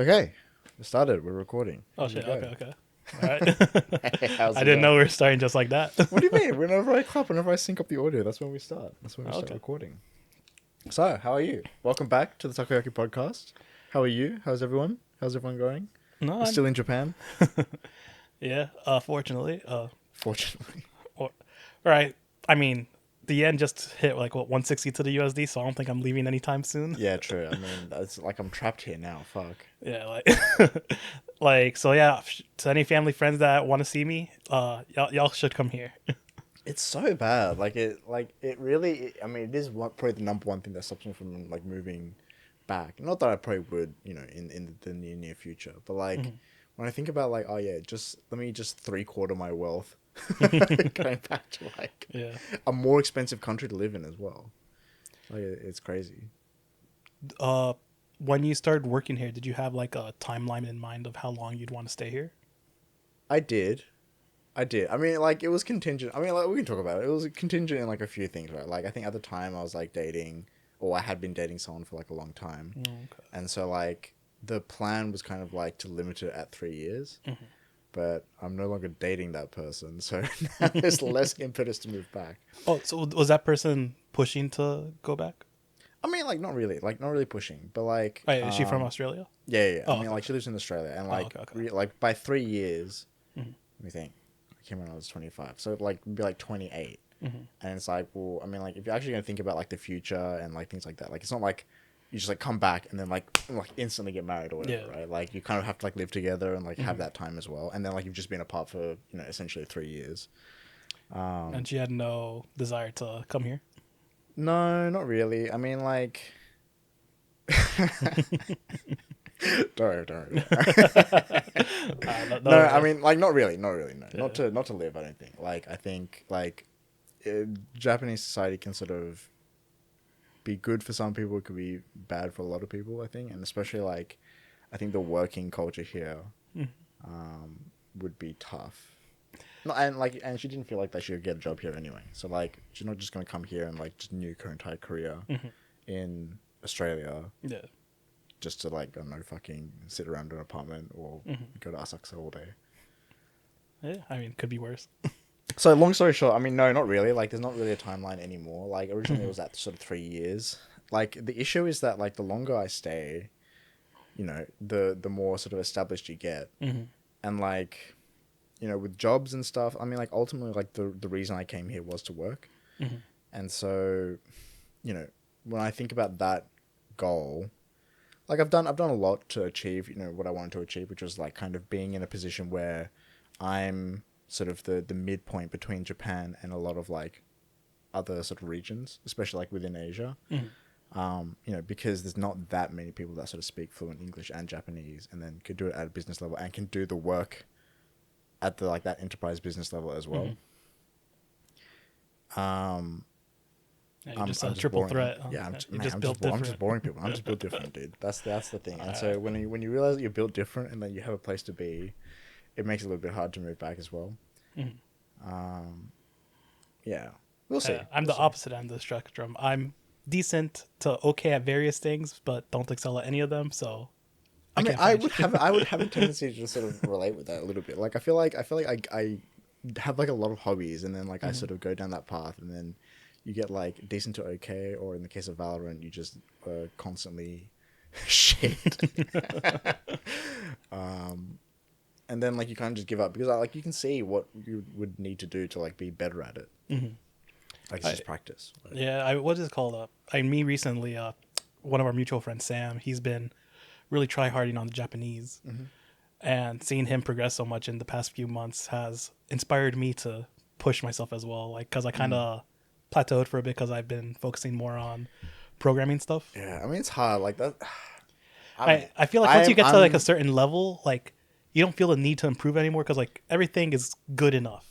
Okay, we started. We're recording. Oh Here we shit. go. Okay. All right. Hey, how's I it didn't know going? we were starting just like that. What do you mean? Whenever I clap, whenever I sync up the audio, that's when we start. That's when we start Okay. recording. So, how are you? Welcome back to the Tacoyaki podcast. How are you? How's everyone? How's everyone going? No, We're still in Japan, yeah. Fortunately. fortunately. All right. I mean, the yen just hit like what 160 to the USD, so I don't think I'm leaving anytime soon. Yeah, true. I mean, it's like I'm trapped here now. Fuck. Yeah. Like, like so. Yeah. To any family friends that want to see me, y'all should come here. It's so bad. It really. I mean, it is probably the number one thing that stops me from like moving back. Not that I probably would, in the near future. But like, when I think about like, oh yeah, just let me just 3/4 my wealth going back to like Yeah. a more expensive country to live in as well. Like, it's crazy. When you started working here, did you have like a timeline in mind of how long you'd want to stay here? I did. I did. I mean, like, it was contingent. I mean, like, we can talk about it. It was contingent in, like, a few things, right? Like, I think at the time I was, like, dating, or I had been dating someone for, like, a long time. Okay. And so, like, the plan was kind of, like, to limit it at 3 years. But I'm no longer dating that person. So now there's less impetus to move back. Oh, so was that person pushing to go back? I mean, like, not really. Like, not really pushing. But, like... Oh, yeah, is she from Australia? Yeah, yeah. Oh, I mean, okay. like, she lives in Australia. And, like, okay. like by 3 years... Let me think. I came when I was 25. So, like, it'd be, like, 28. And it's like, well, I mean, like, if you're actually going to think about, like, the future and, like, things like that, like, it's not like you just, like, come back and then, like instantly get married or whatever, Yeah. right? Like, you kind of have to, like, live together and, like, have that time as well. And then, like, you've just been apart for, essentially 3 years. And she had no desire to come here? No, not really. I mean, like... don't. No, I mean, like, not really, no. Yeah. Not to live, I don't think. Like, I think, like, Japanese society can sort of be good for some people, it could be bad for a lot of people, I think. And especially, like, I think the working culture here would be tough. No, and she didn't feel like that she would get a job here anyway. So, like, she's not just going to come here and, like, just nuke her entire career in Australia. Yeah. Just to, like, I don't know, fucking sit around an apartment or go to Asakusa all day. Yeah, I mean, could be worse. So, long story short, I mean, no, not really. Like, there's not really a timeline anymore. Like, originally it was at sort of 3 years. Like, the issue is that, like, the longer I stay, the more sort of established you get. And, like, with jobs and stuff, I mean, like, ultimately, like, the reason I came here was to work. And so, when I think about that goal... Like, I've done a lot to achieve, what I wanted to achieve, which was, like, kind of being in a position where I'm sort of the midpoint between Japan and a lot of, like, other sort of regions, especially, like, within Asia. Because there's not that many people that sort of speak fluent English and Japanese and then could do it at a business level and can do the work at the, like, that enterprise business level as well. Yeah, you're just a triple threat. Yeah, I'm I'm just boring people. I'm just built different, dude. That's the thing. And so when you realize that you're built different and that you have a place to be, it makes it a little bit hard to move back as well. Yeah, we'll see. I'm the opposite end of the spectrum. I'm decent to okay at various things, but don't excel at any of them. So, I mean, I would have a tendency to sort of relate with that a little bit. Like, I feel like I have like a lot of hobbies, and then like I sort of go down that path, and then you get like decent to okay, or in the case of Valorant, you just constantly shit. And then like you kind of just give up because like you can see what you would need to do to like be better at it. Like, it's just practice. Right? Yeah, what is it called? Me recently, one of our mutual friends, Sam, he's been really try-harding on the Japanese. And seeing him progress so much in the past few months has inspired me to push myself as well. Like, because I kind of plateaued for a bit because I've been focusing more on programming stuff. Yeah, I mean, it's hard. Like that. I feel like once you get to like a certain level, like you don't feel the need to improve anymore because like everything is good enough.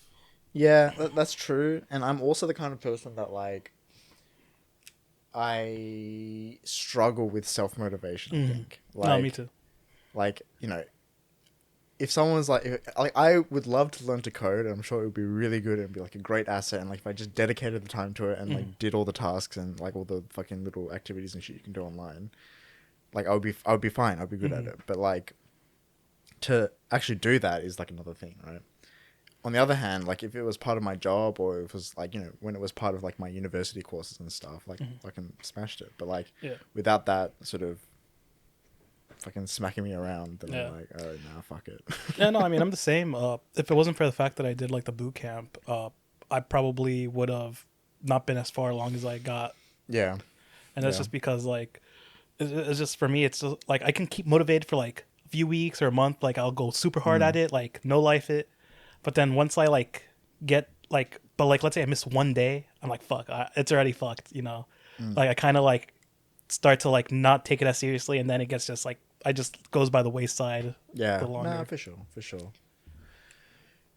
Yeah, that's true. And I'm also the kind of person that like I struggle with self-motivation, I think. Like, No, me too. Like, if someone's like I would love to learn to code, and I'm sure it would be really good and be like a great asset, and like if I just dedicated the time to it and like did all the tasks and like all the fucking little activities and shit you can do online. Like I would be fine. I'd be good at it. But like to actually do that is like another thing, right? On the other hand, like if it was part of my job or if it was like, when it was part of like my university courses and stuff, like fucking smashed it. But like without that sort of fucking smacking me around, then I'm like, oh nah, fuck it. Yeah, no, I mean I'm the same. If it wasn't for the fact that I did like the boot camp, I probably would have not been as far along as I got. Yeah. And that's just because like it's just for me, it's just, like I can keep motivated for like a few weeks or a month. Like I'll go super hard at it, like no life it. But then once I like get like, but like let's say I miss one day, I'm like fuck, it's already fucked, Like I kind of like start to like not take it as seriously, and then it gets just like I just goes by the wayside. Yeah, the longer. nah, for sure.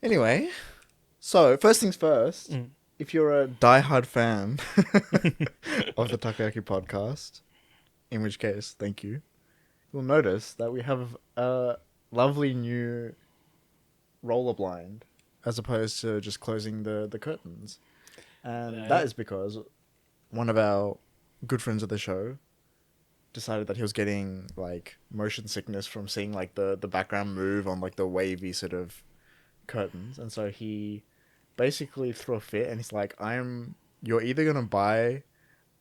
Anyway, so first things first, if you're a diehard fan of the Takoyaki podcast, in which case, thank you, you'll notice that we have a lovely new roller blind as opposed to just closing the curtains. And that is because one of our good friends of the show decided that he was getting like motion sickness from seeing like the background move on like the wavy sort of curtains. And so he basically threw a fit and he's like, you're either going to buy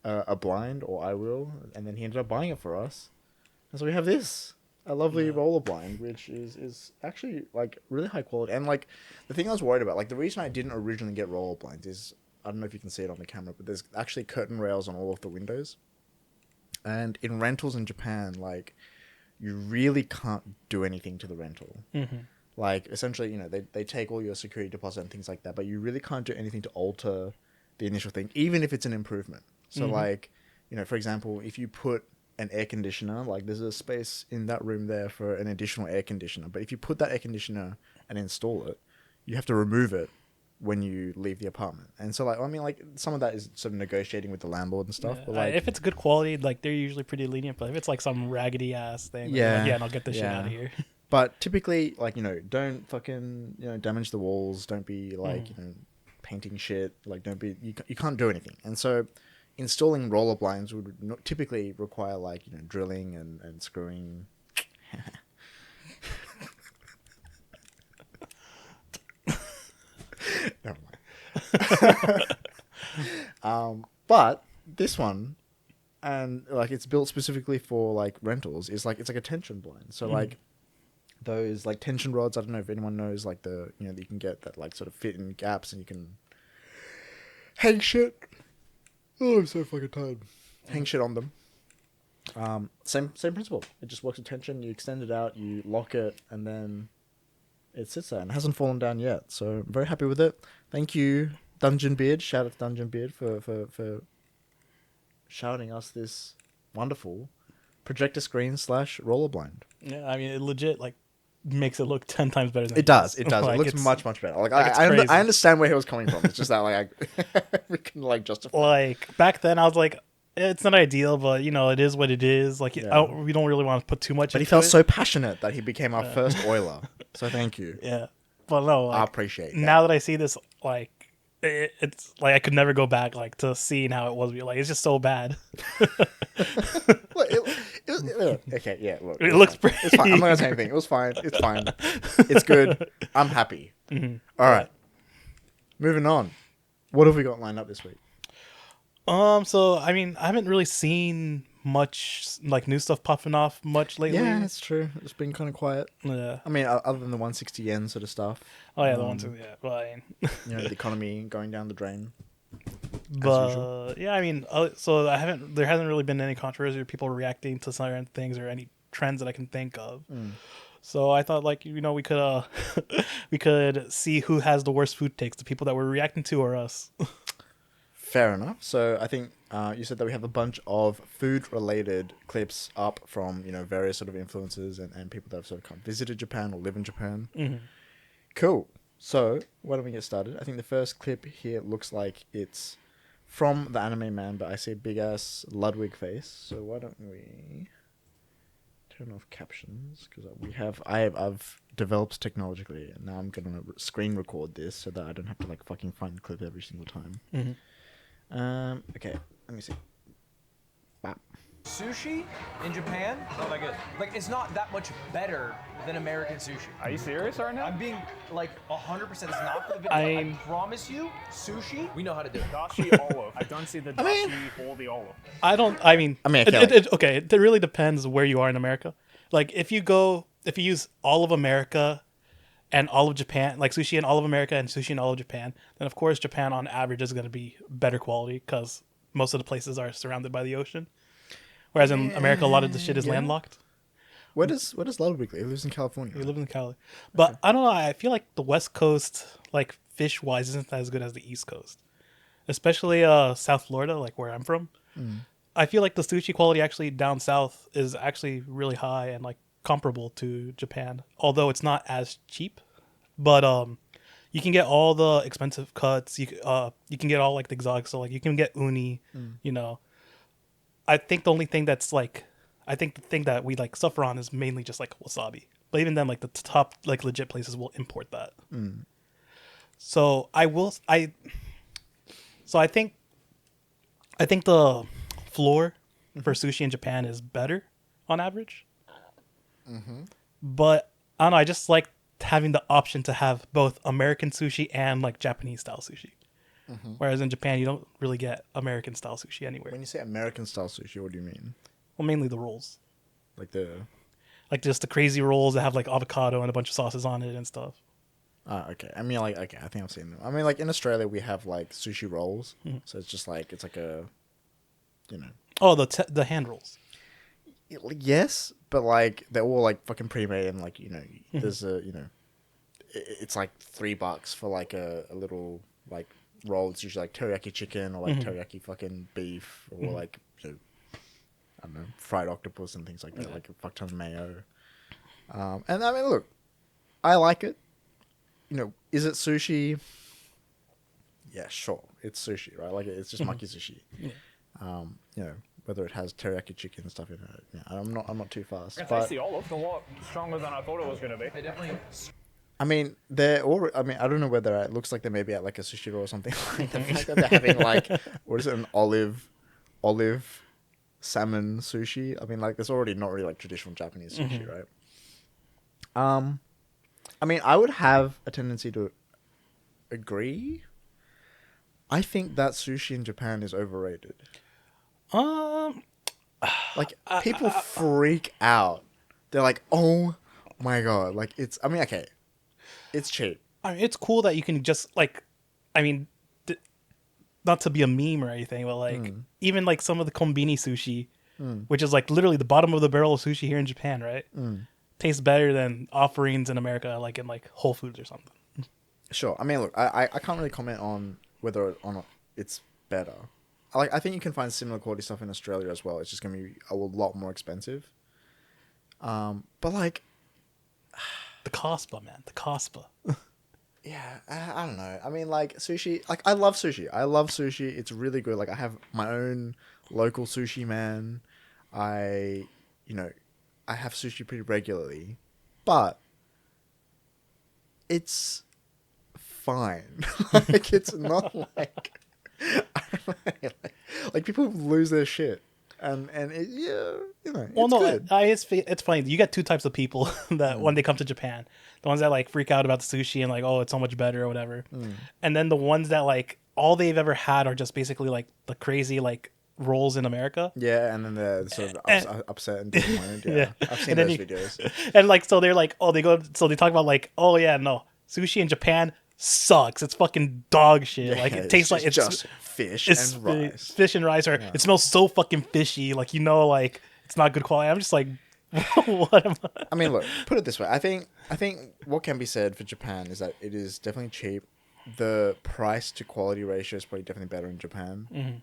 a blind or I will. And then he ended up buying it for us. And so we have this. A lovely roller blind, which is actually like really high quality. And like the thing I was worried about, like the reason I didn't originally get roller blinds is, I don't know if you can see it on the camera, but there's actually curtain rails on all of the windows. And in rentals in Japan, like you really can't do anything to the rental. Like essentially, they take all your security deposit and things like that, but you really can't do anything to alter the initial thing, even if it's an improvement. So like, for example, if you put an air conditioner, like there's a space in that room there for an additional air conditioner, but if you put that air conditioner and install it, you have to remove it when you leave the apartment. And so like, I mean, like some of that is sort of negotiating with the landlord and stuff, but like if it's good quality, like they're usually pretty lenient, but if it's like some raggedy ass thing, like, and I'll get this shit out of here. But typically, like, don't fucking, damage the walls, don't be like, painting shit, like you can't do anything. And so installing roller blinds would typically require like, drilling and screwing. Never mind. But this one, and like it's built specifically for like rentals, is like it's like a tension blind. So like those like tension rods, I don't know if anyone knows, like that you can get that like sort of fit in gaps and you can hang shit. Oh, I'm so fucking tired. Hang shit on them. Same principle. It just works with tension. You extend it out, you lock it, and then it sits there and hasn't fallen down yet. So I'm very happy with it. Thank you, Dungeon Beard. Shout out to Dungeon Beard for shouting us this wonderful projector screen / roller blind. Yeah, I mean, it legit like makes it look 10 times better than it does. Like, it looks much better. Like I understand where he was coming from. It's just that like we can like justify. Like back then, I was like, it's not ideal, but it is what it is. Like we don't really want to put too much. But he felt so passionate that he became our first oiler. So thank you. Yeah, but no, like, I appreciate. Now that I see this, like it's like I could never go back like to seeing how it was. Like it's just so bad. Okay, yeah. Look, it looks pretty. It's fine. I'm not gonna say anything. It was fine. It's fine. It's good. I'm happy. All right. Moving on. What have we got lined up this week? So I mean, I haven't really seen much like new stuff popping off much lately. Yeah, that's true. It's been kind of quiet. Yeah. I mean, other than the 160 yen sort of stuff. Oh yeah, the ones. Yeah, well, I mean, the economy going down the drain. But yeah, I mean, so there hasn't really been any controversy or people reacting to certain things or any trends that I can think of. So I thought like we could we could see who has the worst food takes, the people that we're reacting to or us. Fair enough. So I think you said that we have a bunch of food-related clips up from various sort of influencers and people that have sort of visited Japan or live in Japan. Cool. So why don't we get started? I think the first clip here looks like it's from the Anime Man, but I see a big ass Ludwig face. So why don't we turn off captions because I've developed technologically and now I'm gonna screen record this so that I don't have to like fucking find the clip every single time. Okay, let me see. Bop. sushi in Japan, not that good. Like, it's not that much better than American sushi. Are you serious right now? I'm being like 100%. It's not for the video. I promise you, sushi, we know how to do it. Dashi olive. I don't see the dashi or the olive. I mean, okay, it really depends where you are in America. Like, if you use all of America and all of Japan, like sushi in all of America and sushi in all of Japan, then of course Japan on average is going to be better quality because most of the places are surrounded by the ocean. Whereas in America, a lot of the shit is landlocked. Where does Ludwig live? He lives in California. He lives in Cali. But I don't know, I feel like the West Coast, like fish-wise, isn't as good as the East Coast. Especially South Florida, like where I'm from. I feel like the sushi quality actually down south is actually really high and like comparable to Japan, although it's not as cheap. But you can get all the expensive cuts. You can get all like the exotic, so like you can get uni. You know, I think the thing that we like suffer on is mainly just like wasabi. But even then, like the top like legit places will import that. So I think the floor for sushi in Japan is better on average. But I don't know, I just like having the option to have both American sushi and like Japanese style sushi. Whereas in Japan, you don't really get American style sushi anywhere. When you say American style sushi, what do you mean? Well, mainly the rolls. Like just the crazy rolls that have like avocado and a bunch of sauces on it and stuff. Okay. I mean, like, okay, I think I've seen them. I mean, like in Australia, we have like sushi rolls, so it's just like it's like a, you know. Oh, the hand rolls. Yes, but like they're all like fucking pre-made and like, you know, there's a, you know, it's like $3 for like a little like roll. It's usually like teriyaki chicken or like teriyaki fucking beef or like, you know, I don't know, fried octopus and things like that, like a fuck ton of mayo. And I mean, look, I like it. You know, is it sushi? Yeah, sure, it's sushi, right? Like it's just maki sushi. You know, whether it has teriyaki chicken and stuff in it. Yeah, I'm not too fast. I can taste the olive a lot stronger than I thought it was going to be. They definitely. I mean, they're all. I mean, I don't know whether they're at. It looks like they may be at like a sushi roll or something. Like the fact that they're having like, what is it, an olive salmon sushi. I mean, like, there's already not really like traditional Japanese sushi, right? I mean, I would have a tendency to agree. I think that sushi in Japan is overrated. Like, people freak out. They're like, oh my god, like it's. I mean, okay, it's cheap. I mean, it's cool that you can just like, I mean, not to be a meme or anything, but like even like some of the kombini sushi, which is like literally the bottom of the barrel of sushi here in Japan, right? Tastes better than offerings in America, like in like Whole Foods or something. Sure. I mean, look, I can't really comment on whether or not it's better. I think you can find similar quality stuff in Australia as well. It's just gonna be a lot more expensive. But like, the Cospa, man, the Cospa. yeah, I don't know. I mean, like sushi. Like, I love sushi. It's really good. Like, I have my own local sushi man. I have sushi pretty regularly, but it's fine. Like, it's not like, I don't know, like people lose their shit, and it, yeah, you know. Well, it's no, good. it's funny. You get two types of people that when they come to Japan, the ones that like freak out about the sushi and like, oh, it's so much better or whatever, and then the ones that like all they've ever had are just basically like the crazy like rolls in America. Yeah, and then they're sort of upset and disappointed. Yeah, I've seen those videos. And like, so they're like, oh, they talk about like, oh yeah, no, sushi in Japan sucks. It's fucking dog shit. Yeah, like, it tastes like it's just fish and rice. Fish and rice, or it smells so fucking fishy. Like, you know, like it's not good quality. I'm just like, what am I? I mean, look, put it this way. I think what can be said for Japan is that it is definitely cheap. The price to quality ratio is probably definitely better in Japan.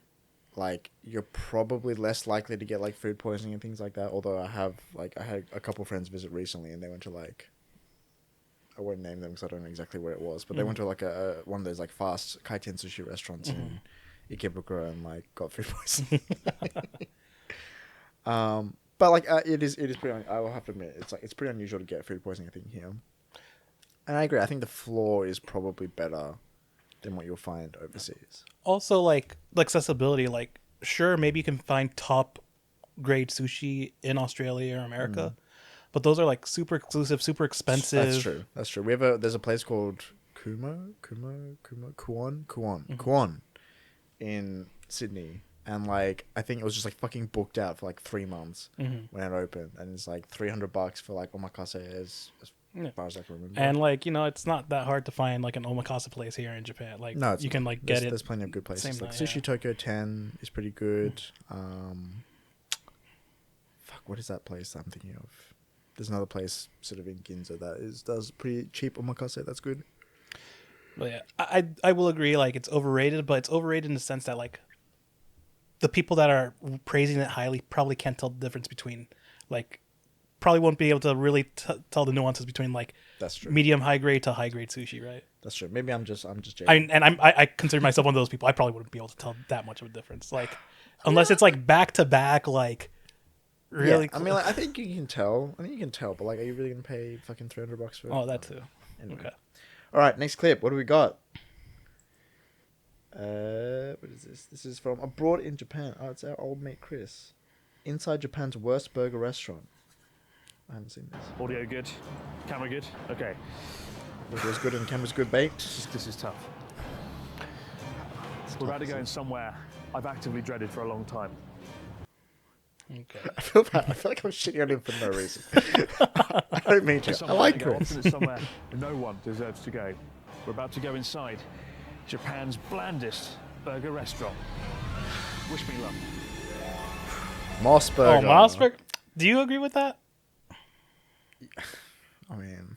Like, you're probably less likely to get like food poisoning and things like that. Although I had a couple friends visit recently, and they went to like, I won't name them because I don't know exactly where it was, but they went to like a one of those like fast kaiten sushi restaurants in Ikebukuro and like got food poisoning. But like it is pretty. I will have to admit, it's pretty unusual to get food poisoning, I think, here. And I agree. I think the floor is probably better than what you'll find overseas. Also, like accessibility. Like, sure, maybe you can find top grade sushi in Australia or America, but those are like super exclusive, super expensive. That's true. That's true. There's a place called Kuon in Sydney, and like I think it was just like fucking booked out for like 3 months when it opened, and it's like $300 for like omakase as far as I can remember. And like it's not that hard to find like an omakase place here in Japan. Like No, you can like get it. There's plenty of good places. same Like night, Sushi yeah. Tokyo 10 is pretty good. Fuck, what is that place that I'm thinking of? There's another place sort of in Ginza that does pretty cheap omakase. That's good. But yeah, I will agree. Like it's overrated, but it's overrated in the sense that like the people that are praising it highly probably can't tell the difference between like probably won't be able to really tell the nuances between like That's true. medium high grade to high grade sushi, right? That's true. Maybe I'm just joking. I consider myself one of those people. I probably wouldn't be able to tell that much of a difference. Like unless it's like back to back, like really. Yeah, I mean, like, I think you can tell. I think you can tell, but like, are you really gonna pay fucking $300 for it? Oh, that too. Anyway. Okay. All right, next clip. What do we got? What is this? This is from Abroad in Japan. Oh, it's our old mate Chris. Inside Japan's worst burger restaurant. I haven't seen this. Audio good. Camera good. Okay. Audio's good and camera's good baked. This is tough. We're about to go in somewhere I've actively dreaded for a long time. Okay. I feel like I'm shitting on him for no reason. I don't mean to. I Somewhere like to go. Chris. Often it's somewhere no one deserves to go. We're about to go inside Japan's blandest burger restaurant. Wish me luck. Moss Oh, burger. Mossberg. Do you agree with that? I mean,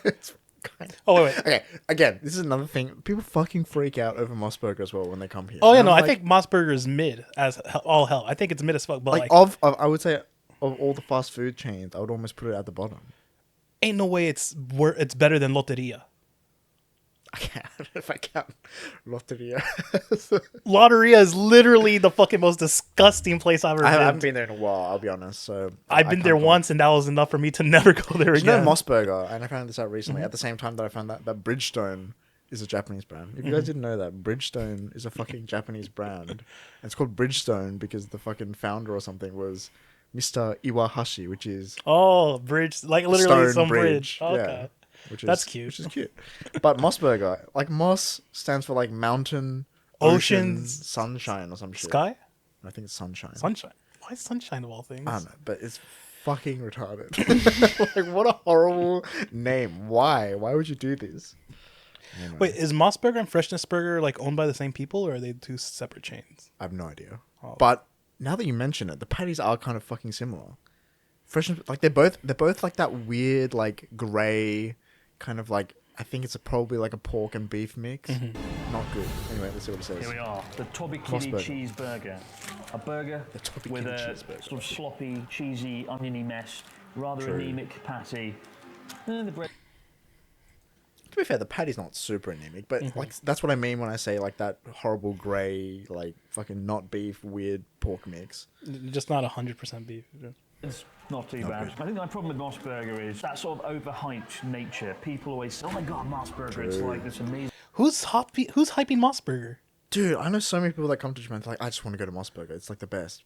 it's kind of... Oh wait. Okay, again, this is another thing. People fucking freak out over Mossberger as well when they come here. Oh yeah, And no, I'm I like- think Mossberger is mid as all hell. I think it's mid as fuck. But like, I would say of all the fast food chains, I would almost put it at the bottom. ain't no way it's better than Lotteria. I can't. If I count Lotteria. Lotteria is literally the fucking most disgusting place I've ever I been. haven't been there in a while, I'll be honest. So I've been there once, and that was enough for me to never go there You know again. Mossberger, and I found this out recently, at the same time that I found that Bridgestone is a Japanese brand. If you guys didn't know that, Bridgestone is a fucking Japanese brand. And it's called Bridgestone because the fucking founder or something was Mr. Iwahashi, which is Oh, bridge, like literally Stone some bridge. Okay. Yeah, which is, That's cute. Which is cute. But Mossberger, like Moss stands for like mountain, Oceans, sunshine or some shit. Sky, I think it's sunshine. sunshine. Why sunshine of all things? I don't know, but it's fucking retarded. Like, what a horrible name. Why? Why would you do this? Anyway, Wait, is Mossberger and Freshness Burger like owned by the same people, or are they two separate chains? I have no idea. Oh. But now that you mention it, the patties are kind of fucking similar. Freshness, like they're both like that weird like grey kind of like, I think it's probably like a pork and beef mix. Not good. Anyway, let's see what it says. Here we are, the Tobikini Mossberger. cheeseburger. A burger The Tobikini with a cheeseburger. sort of sloppy, cheesy, oniony mess, rather True. anemic patty. The bread. To be fair, the patty's not super anemic, but like that's what I mean when I say like that horrible grey, like fucking not beef, weird pork mix. Just not 100% beef. It's not too Not bad. good. I think my problem with Moss Burger is that sort of overhyped nature. People always say, "Oh my god, Moss Burger! It's True. like this amazing." Who's hyping Mossberger? Dude, I know so many people that come to Japan. They're like, I just want to go to Mossberger. It's like the best.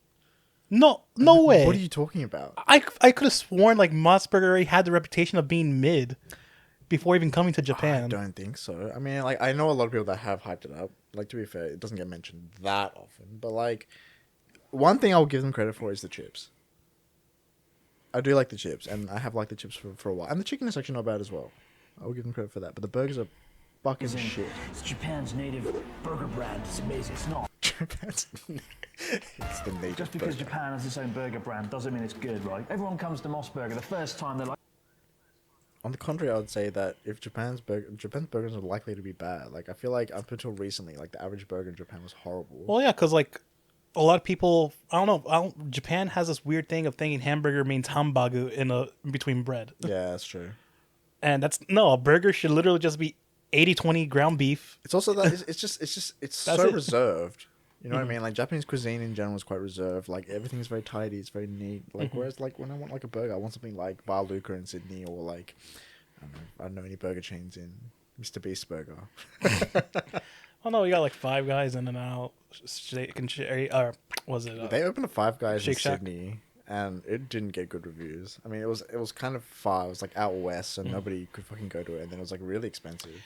No way. What are you talking about? I could have sworn like Mossberger already had the reputation of being mid before even coming to Japan. I don't think so. I mean, like, I know a lot of people that have hyped it up. Like, to be fair, it doesn't get mentioned that often. But, like, one thing I'll give them credit for is the chips. I do like the chips, and I have liked the chips for a while. And the chicken is actually not bad as well. I will give them credit for that. But the burgers are fucking shit. It's Japan's native burger brand. It's amazing. It's not. It's the native Just because burger. Japan has its own burger brand doesn't mean it's good, right? Everyone comes to Moss Burger the first time they're like, On the contrary, I would say that if Japan's burgers are likely to be bad. Like, I feel like up until recently, like, the average burger in Japan was horrible. Well, yeah, because like a lot of people, I don't know, Japan has this weird thing of thinking hamburger means hambagu in between bread, Yeah, that's true. and a burger should literally just be 80-20 ground beef. It's also that it's That's so it. reserved. You know what I mean? Like, Japanese cuisine in general is quite reserved. Like, everything is very tidy. It's very neat. Like, whereas like when I want like a burger, I want something like Bar Luca in Sydney, or like I don't know any burger chains in Mr. Beast Burger. Oh no, we got like Five Guys, In and Out. or was it? They opened a Five Guys in Shake Shack? Sydney, and it didn't get good reviews. I mean, it was kind of far. It was like out west, so nobody could fucking go to it. And then it was like really expensive.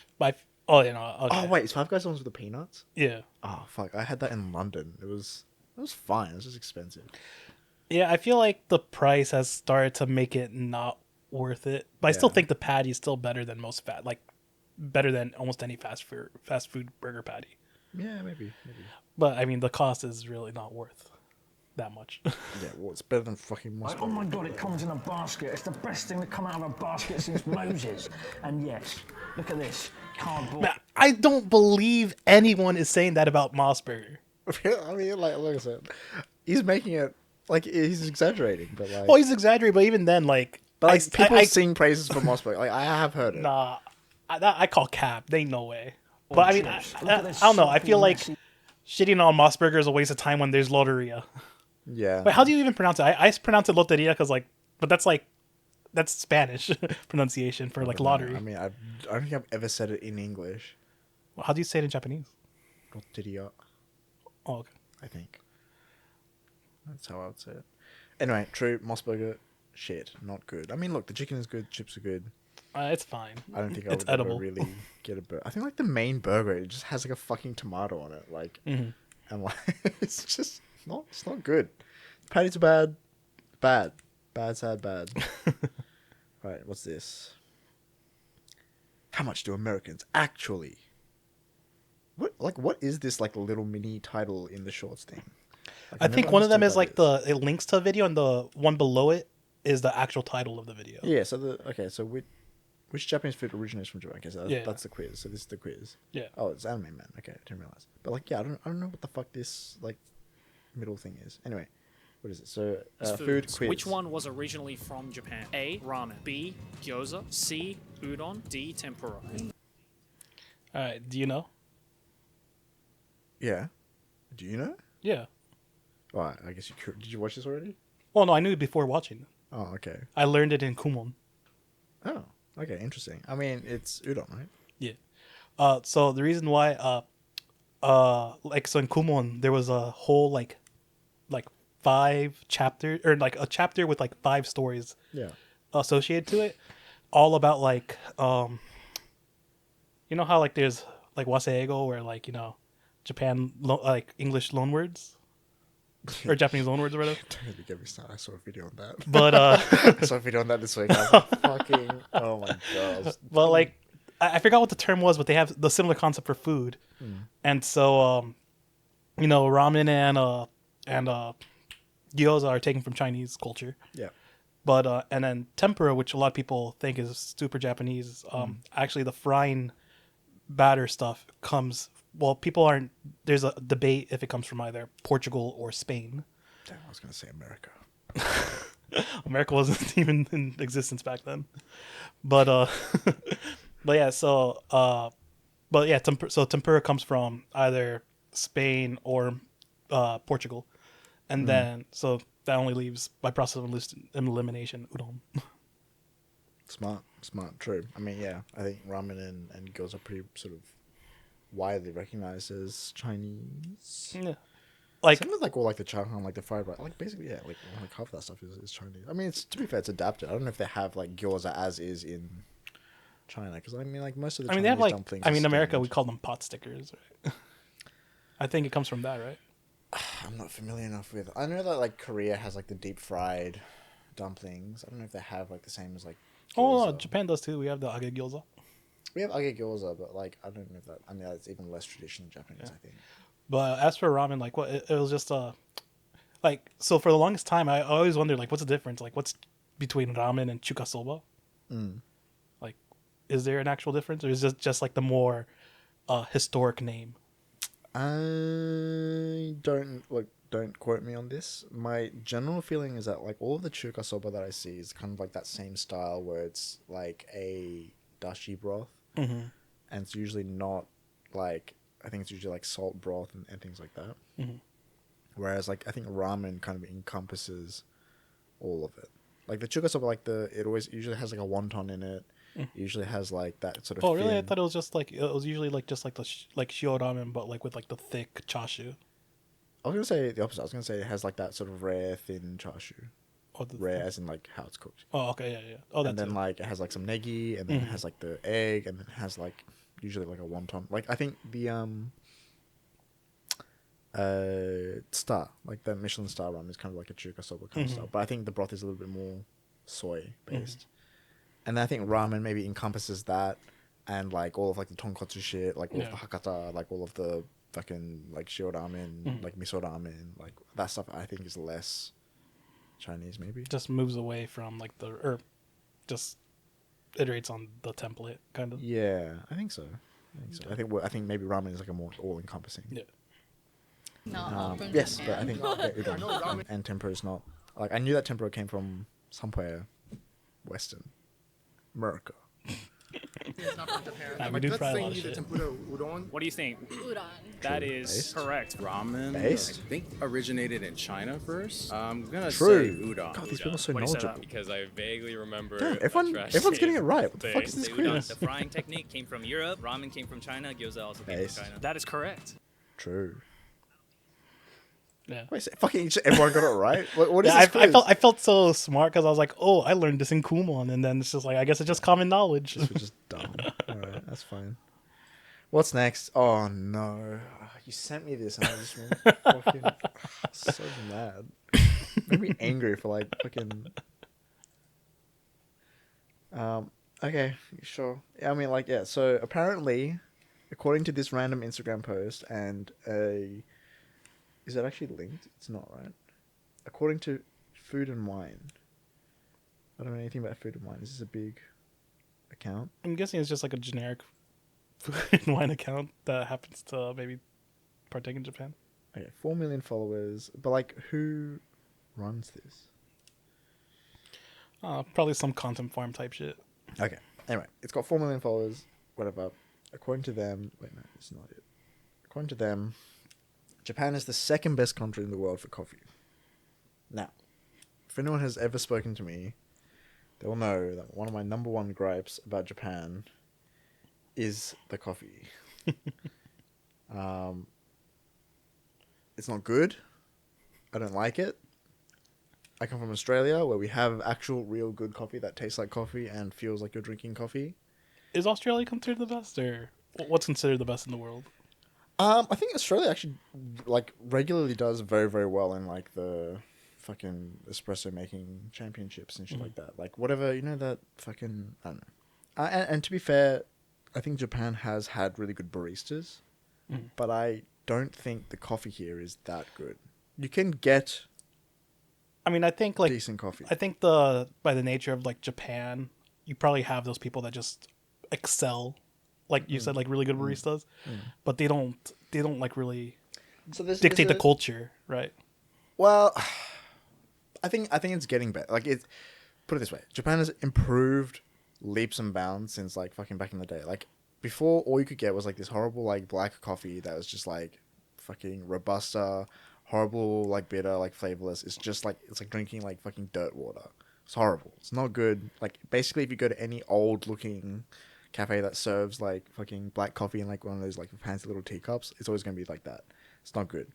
Oh, you know. Okay. Oh wait, is Five Guys the ones with the peanuts? Yeah. Oh fuck, I had that in London. It was fine. It was just expensive. Yeah, I feel like the price has started to make it not worth it. But I still Yeah. think the patty is still better than better than almost any fast food burger patty. Yeah, maybe. But I mean, the cost is really not worth that much. Yeah, well, it's better than fucking Moscow. Oh my God, it comes in a basket. It's the best thing to come out of a basket since Moses. And yes, look at this, cardboard. Man, I don't believe anyone is saying that about Moss Burger. I mean, like I said, he's making it like he's exaggerating, but like. Well, he's exaggerating, but even then, like, But like, people I sing praises for Mossberg. Like I have heard it. nah, I call cap. They ain't no way. But I mean, I chips. Look at this don't know. I feel sloppy, like messy- shitting on Moss Burger is a waste of time when there's Loteria. Yeah. Wait, how do you even pronounce it? I pronounce it Loteria because but that's Spanish pronunciation for like lottery. I mean, I don't think I've ever said it in English. How do you say it in Japanese? Loteria, Oh, okay. I think. That's how I would say it. Anyway, true. Mossburger, shit, not good. I mean, look, the chicken is good, chips are good. It's fine. I don't think I It's would ever edible. really get a burger. I think like the main burger, it just has like a fucking tomato on it, like, Mm-hmm. and like it's just not. It's not good. Patties are bad, sad, bad. Right, what's this? How much do Americans actually? What is this like little mini title in the shorts thing? Like, I think never one of them understood is what like that is. it links to a video, and the one below it is the actual title of the video. Yeah. So which Japanese food originates from Japan? Okay, so Yeah. that's the quiz. So this is the quiz. Yeah. Oh, it's anime man. Okay, I didn't realize. But like, yeah, I don't know what the fuck this like middle thing is. Anyway, what is it? So food Foods. quiz. Which one was originally from Japan? A. Ramen. B. Gyoza. C. Udon. D. Tempura. All right. Do you know? Yeah. Do you know? Yeah. Oh, I guess did you watch this already? Well, no, I knew it before watching it. Oh, okay. I learned it in Kumon. Oh, okay. Interesting. I mean, it's udon, right? Yeah. So the reason why, like, so in Kumon, there was a whole, like 5 chapters, or, like, a chapter with, like, 5 stories Yeah. associated to it, all about, like, you know how, like, there's, like, Waseigo, where, like, you know, Japan, like, English loanwords? Or Japanese loanwords, or whatever. Don't really get me started. I saw a video on that. But, I saw a video on that this week. I was like, fucking. Oh my god. well, like, I forgot what the term was, but they have the similar concept for food. And so, you know, ramen and gyoza are taken from Chinese culture. Yeah. But and then tempura, which a lot of people think is super Japanese, actually the frying batter stuff comes. Well, people aren't. There's a debate if it comes from either Portugal or Spain. Damn, I was gonna say America. America wasn't even in existence back then. But but yeah, so so tempura comes from either Spain or Portugal, and then so that only leaves by process of elimination udon. Smart, true. I mean, yeah, I think ramen and gyoza are pretty sort of widely recognized as Chinese. Yeah. Like, Same with like all like the chowhan, like the fried rice, like basically yeah, like half that stuff is Chinese. I mean, it's to be fair, it's adapted. I don't know if they have like gyoza as is in China, because I mean, like most of the I mean, Chinese they have like, dumplings. I are mean, in America we steamed. call them pot stickers, right? I think it comes from that, right? I'm not familiar enough with. I know that like Korea has like the deep fried dumplings. I don't know if they have like the same as like. Oh, no, gyoza. Japan does too. We have the age gyoza. We have age gyoza, but like I don't know if that. I mean, that's even less traditional Japanese. I think. But as for ramen, like what it was just like, so for the longest time I always wondered like what's the difference, like what's between ramen and chuka soba. Like, is there an actual difference, or is it just like the more historic name? I don't quote me on this. My general feeling is that like all of the chuka soba that I see is kind of like that same style where it's like a dashi broth, and it's usually not like, I think it's usually like salt broth and things like that. Whereas like I think ramen kind of encompasses all of it. Like the chuka soba, like it always usually has like a wonton in it. It usually has like that sort of. Oh really? I thin- thought it was just like, it was usually like just like the like shio ramen, but like with like the thick chashu. I was gonna say the opposite. I was gonna say it has like that sort of rare thin chashu. Rare as in like how it's cooked. Oh, okay, yeah. Oh, that's and then it. like it has like some negi, and then it has like the egg, and then it has like usually like a wonton. Like I think the star, like the Michelin star ramen is kind of like a chuka soba kind of style, but I think the broth is a little bit more soy based. And then I think ramen maybe encompasses that, and like all of like the tonkotsu shit, like all of the hakata, like all of the fucking like shio ramen, like miso ramen, like that stuff. I think is less Chinese, maybe. Just moves away from like or just iterates on the template, kind of. Yeah, I think so. I think maybe ramen is like a more all encompassing. Yeah. Yes, but I think udon and tempura is not like I knew that tempura came from somewhere Western America. We do try a lot of shit. Tempura udon. What do you think? Udon. That is Based? correct. Ramen, Based? I think originated in China first. I'm gonna True. say udon. God, these people are so Why do you say that? knowledgeable. Because I vaguely remember. Damn, a everyone's trash getting it can right. What the fuck thing. is this The quiz? udon, the frying technique came from Europe. Ramen came from China. Gyoza also came Based. from China. That is correct. True. Yeah. Wait, so fucking everyone got it right. What is Yeah, this quiz? I felt so smart because I was like, oh, I learned this in Kumon, and then it's just like I guess it's just common knowledge. This was just dumb. All right, that's fine. What's next? Oh no, you sent me this, and I just went fucking so mad. Made me angry for like fucking. Okay, sure. I mean, like, yeah. So apparently, according to this random Instagram post, and is it actually linked? It's not, right? According to Food and Wine. I don't know anything about Food and Wine. Is this a big account? I'm guessing it's just like a generic food and wine account that happens to maybe partake in Japan. Okay, 4 million followers. But, like, who runs this? Probably some content farm type shit. Okay. Anyway, it's got 4 million followers. Whatever. According to them... Wait, no, it's not it. According to them, Japan is the second best country in the world for coffee. Now, if anyone has ever spoken to me, they will know that one of my number one gripes about Japan is the coffee. It's not good. I don't like it. I come from Australia, where we have actual, real good coffee that tastes like coffee and feels like you're drinking coffee. Is Australia considered the best, or what's considered the best in the world? I think Australia actually, like, regularly does very, very well in, like, the fucking espresso making championships and shit like that. Like, whatever, you know, that fucking, I don't know. And to be fair, I think Japan has had really good baristas, but I don't think the coffee here is that good. You can get I mean, I think like decent coffee. I think by the nature of like Japan, you probably have those people that just excel, like you said, like really good baristas, but they don't like really So there's dictate the a- culture, right? Well, I think it's getting better. Like, it's, put it this way, Japan has improved leaps and bounds since like fucking back in the day. Like, before, all you could get was like this horrible like black coffee that was just like fucking robusta, horrible like bitter, like flavorless. It's just like, it's like drinking like fucking dirt water. It's horrible. It's not good. Like, basically, if you go to any old looking cafe that serves like fucking black coffee in like one of those like fancy little teacups, it's always gonna be like that. It's not good.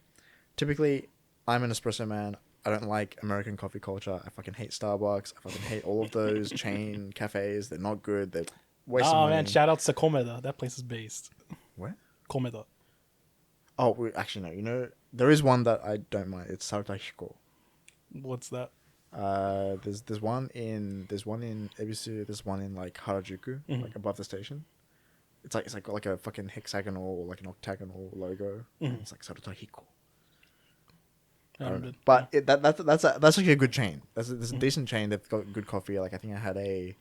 Typically, I'm an espresso man. I don't like American coffee culture. I fucking hate Starbucks. I fucking hate all of those chain cafes. They're not good. They're wasting Oh money. man, shout outs to Komeda. That place is based. Where? Komeda. Oh, actually, no. You know, there is one that I don't mind. It's Tacoyaki. What's that? There's one in Ebisu. There's one in like Harajuku, like above the station. It's like got like a fucking hexagonal or like an octagonal logo. It's like Tacoyaki. I don't know. But that's actually a good chain. That's a decent chain. They've got good coffee. Like, I think I had a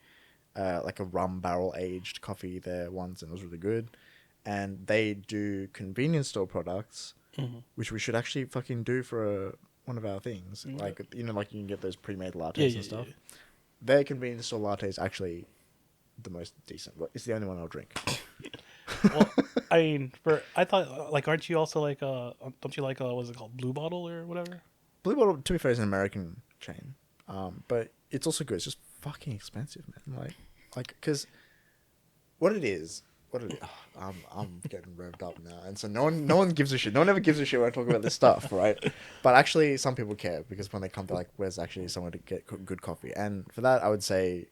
like a rum barrel aged coffee there once, and it was really good. And they do convenience store products, which we should actually fucking do for one of our things. Like, you know, like you can get those pre-made lattes and stuff. Their convenience store latte is actually the most decent. It's the only one I'll drink. Well, I mean, I thought like, aren't you also like don't you like what's it called, Blue Bottle or whatever? Blue Bottle, to be fair, is an American chain, but it's also good. It's just fucking expensive, man. Like, because what it is what did it, I'm getting revved up now, and so no one gives a shit. No one ever gives a shit when I talk about this stuff, right? But actually, some people care because when they come to like, where's actually somewhere to get good coffee, and for that, I would say,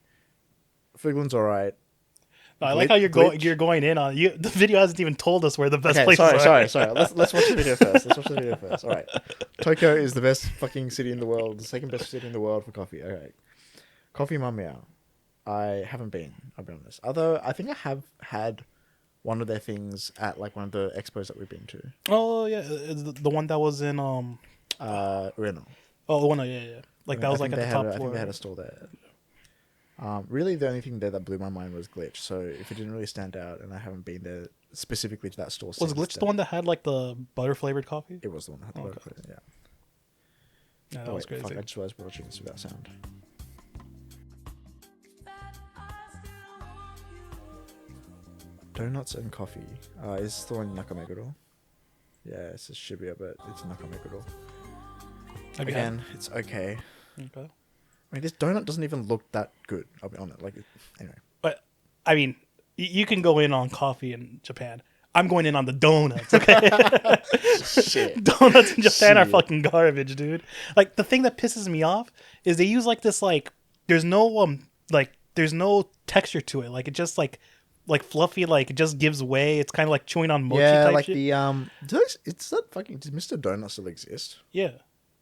Fuglin's alright. I like how you're going in on you. The video hasn't even told us where the best places are. Sorry. Let's watch the video first. All right. Tokyo is the best fucking city in the world. The second best city in the world for coffee. All right. Coffee Mamiya. I haven't been. I'll be honest. Although I think I have had one of their things at like one of the expos that we've been to. Oh yeah, the one that was in Ueno. Oh, the one. Yeah. Like that was like at the top floor. I think they had a stall there. Really, the only thing there that blew my mind was Glitch. So if it didn't really stand out, and I haven't been there specifically to that store, was Glitch the one that had like the butter flavored coffee? It was the one that had the butter flavored. Yeah. Yeah, that was crazy. Fuck, I just realized we're watching this without sound. Donuts and coffee. Is this the one in Nakameguro? Yeah, it's a Shibuya, but it's Nakameguro. Again, it's okay. Okay. I mean, this donut doesn't even look that good. I'll be honest. Anyway. But I mean, you can go in on coffee in Japan. I'm going in on the donuts. Okay. Shit. Donuts in Japan are fucking garbage, dude. Like the thing that pisses me off is they use like this there's no texture to it. Like it just like fluffy, like it just gives way. It's kind of like chewing on mochi type like shit. it's that fucking. Does Mr. Donut still exist? Yeah.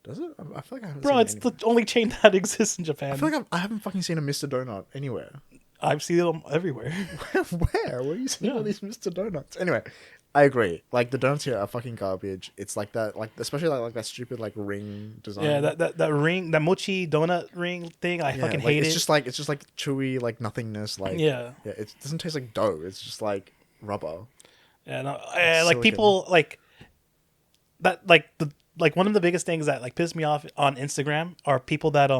Does it? I feel like I haven't. Bro, it's the only chain that exists in Japan. I feel like I haven't fucking seen a Mr. Donut anywhere. I've seen them everywhere. Where? Where are you seeing all these Mr. Donuts? Anyway, I agree. Like the donuts here are fucking garbage. It's like that, like especially like that stupid like ring design. Yeah, that ring, that mochi donut ring thing. I fucking hate it. It's just like chewy, like nothingness. Like it doesn't taste like dough. It's just like rubber. Yeah, no, like people like that. Like one of the biggest things that like piss me off on Instagram are people that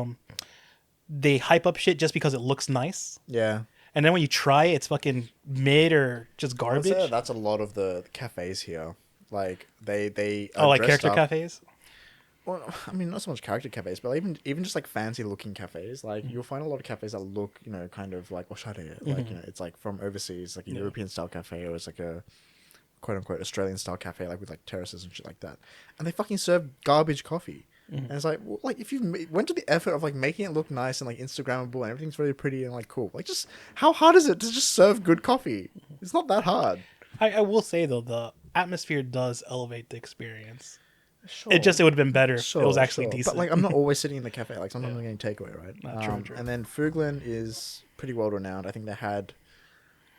they hype up shit just because it looks nice. Yeah. And then when you try it, it's fucking mid or just garbage. That's a lot of the cafes here. Like they like character cafes. Well, I mean, not so much character cafes, but even just like fancy looking cafes. Like you'll find a lot of cafes that look, kind of like oshare. Like it's like from overseas, like a European style cafe, or it's like a quote unquote Australian style cafe, like with like terraces and shit like that. And they fucking serve garbage coffee. And it's like, well, like if you went to the effort of like making it look nice and like Instagrammable and everything's very pretty and like cool, like just how hard is it to just serve good coffee? It's not that hard. I will say though, the atmosphere does elevate the experience. Sure. It would have been better if it was actually decent. But like I'm not always sitting in the cafe. Like sometimes I'm getting takeaway, right? True. And then Fuglin is pretty well renowned. I think they had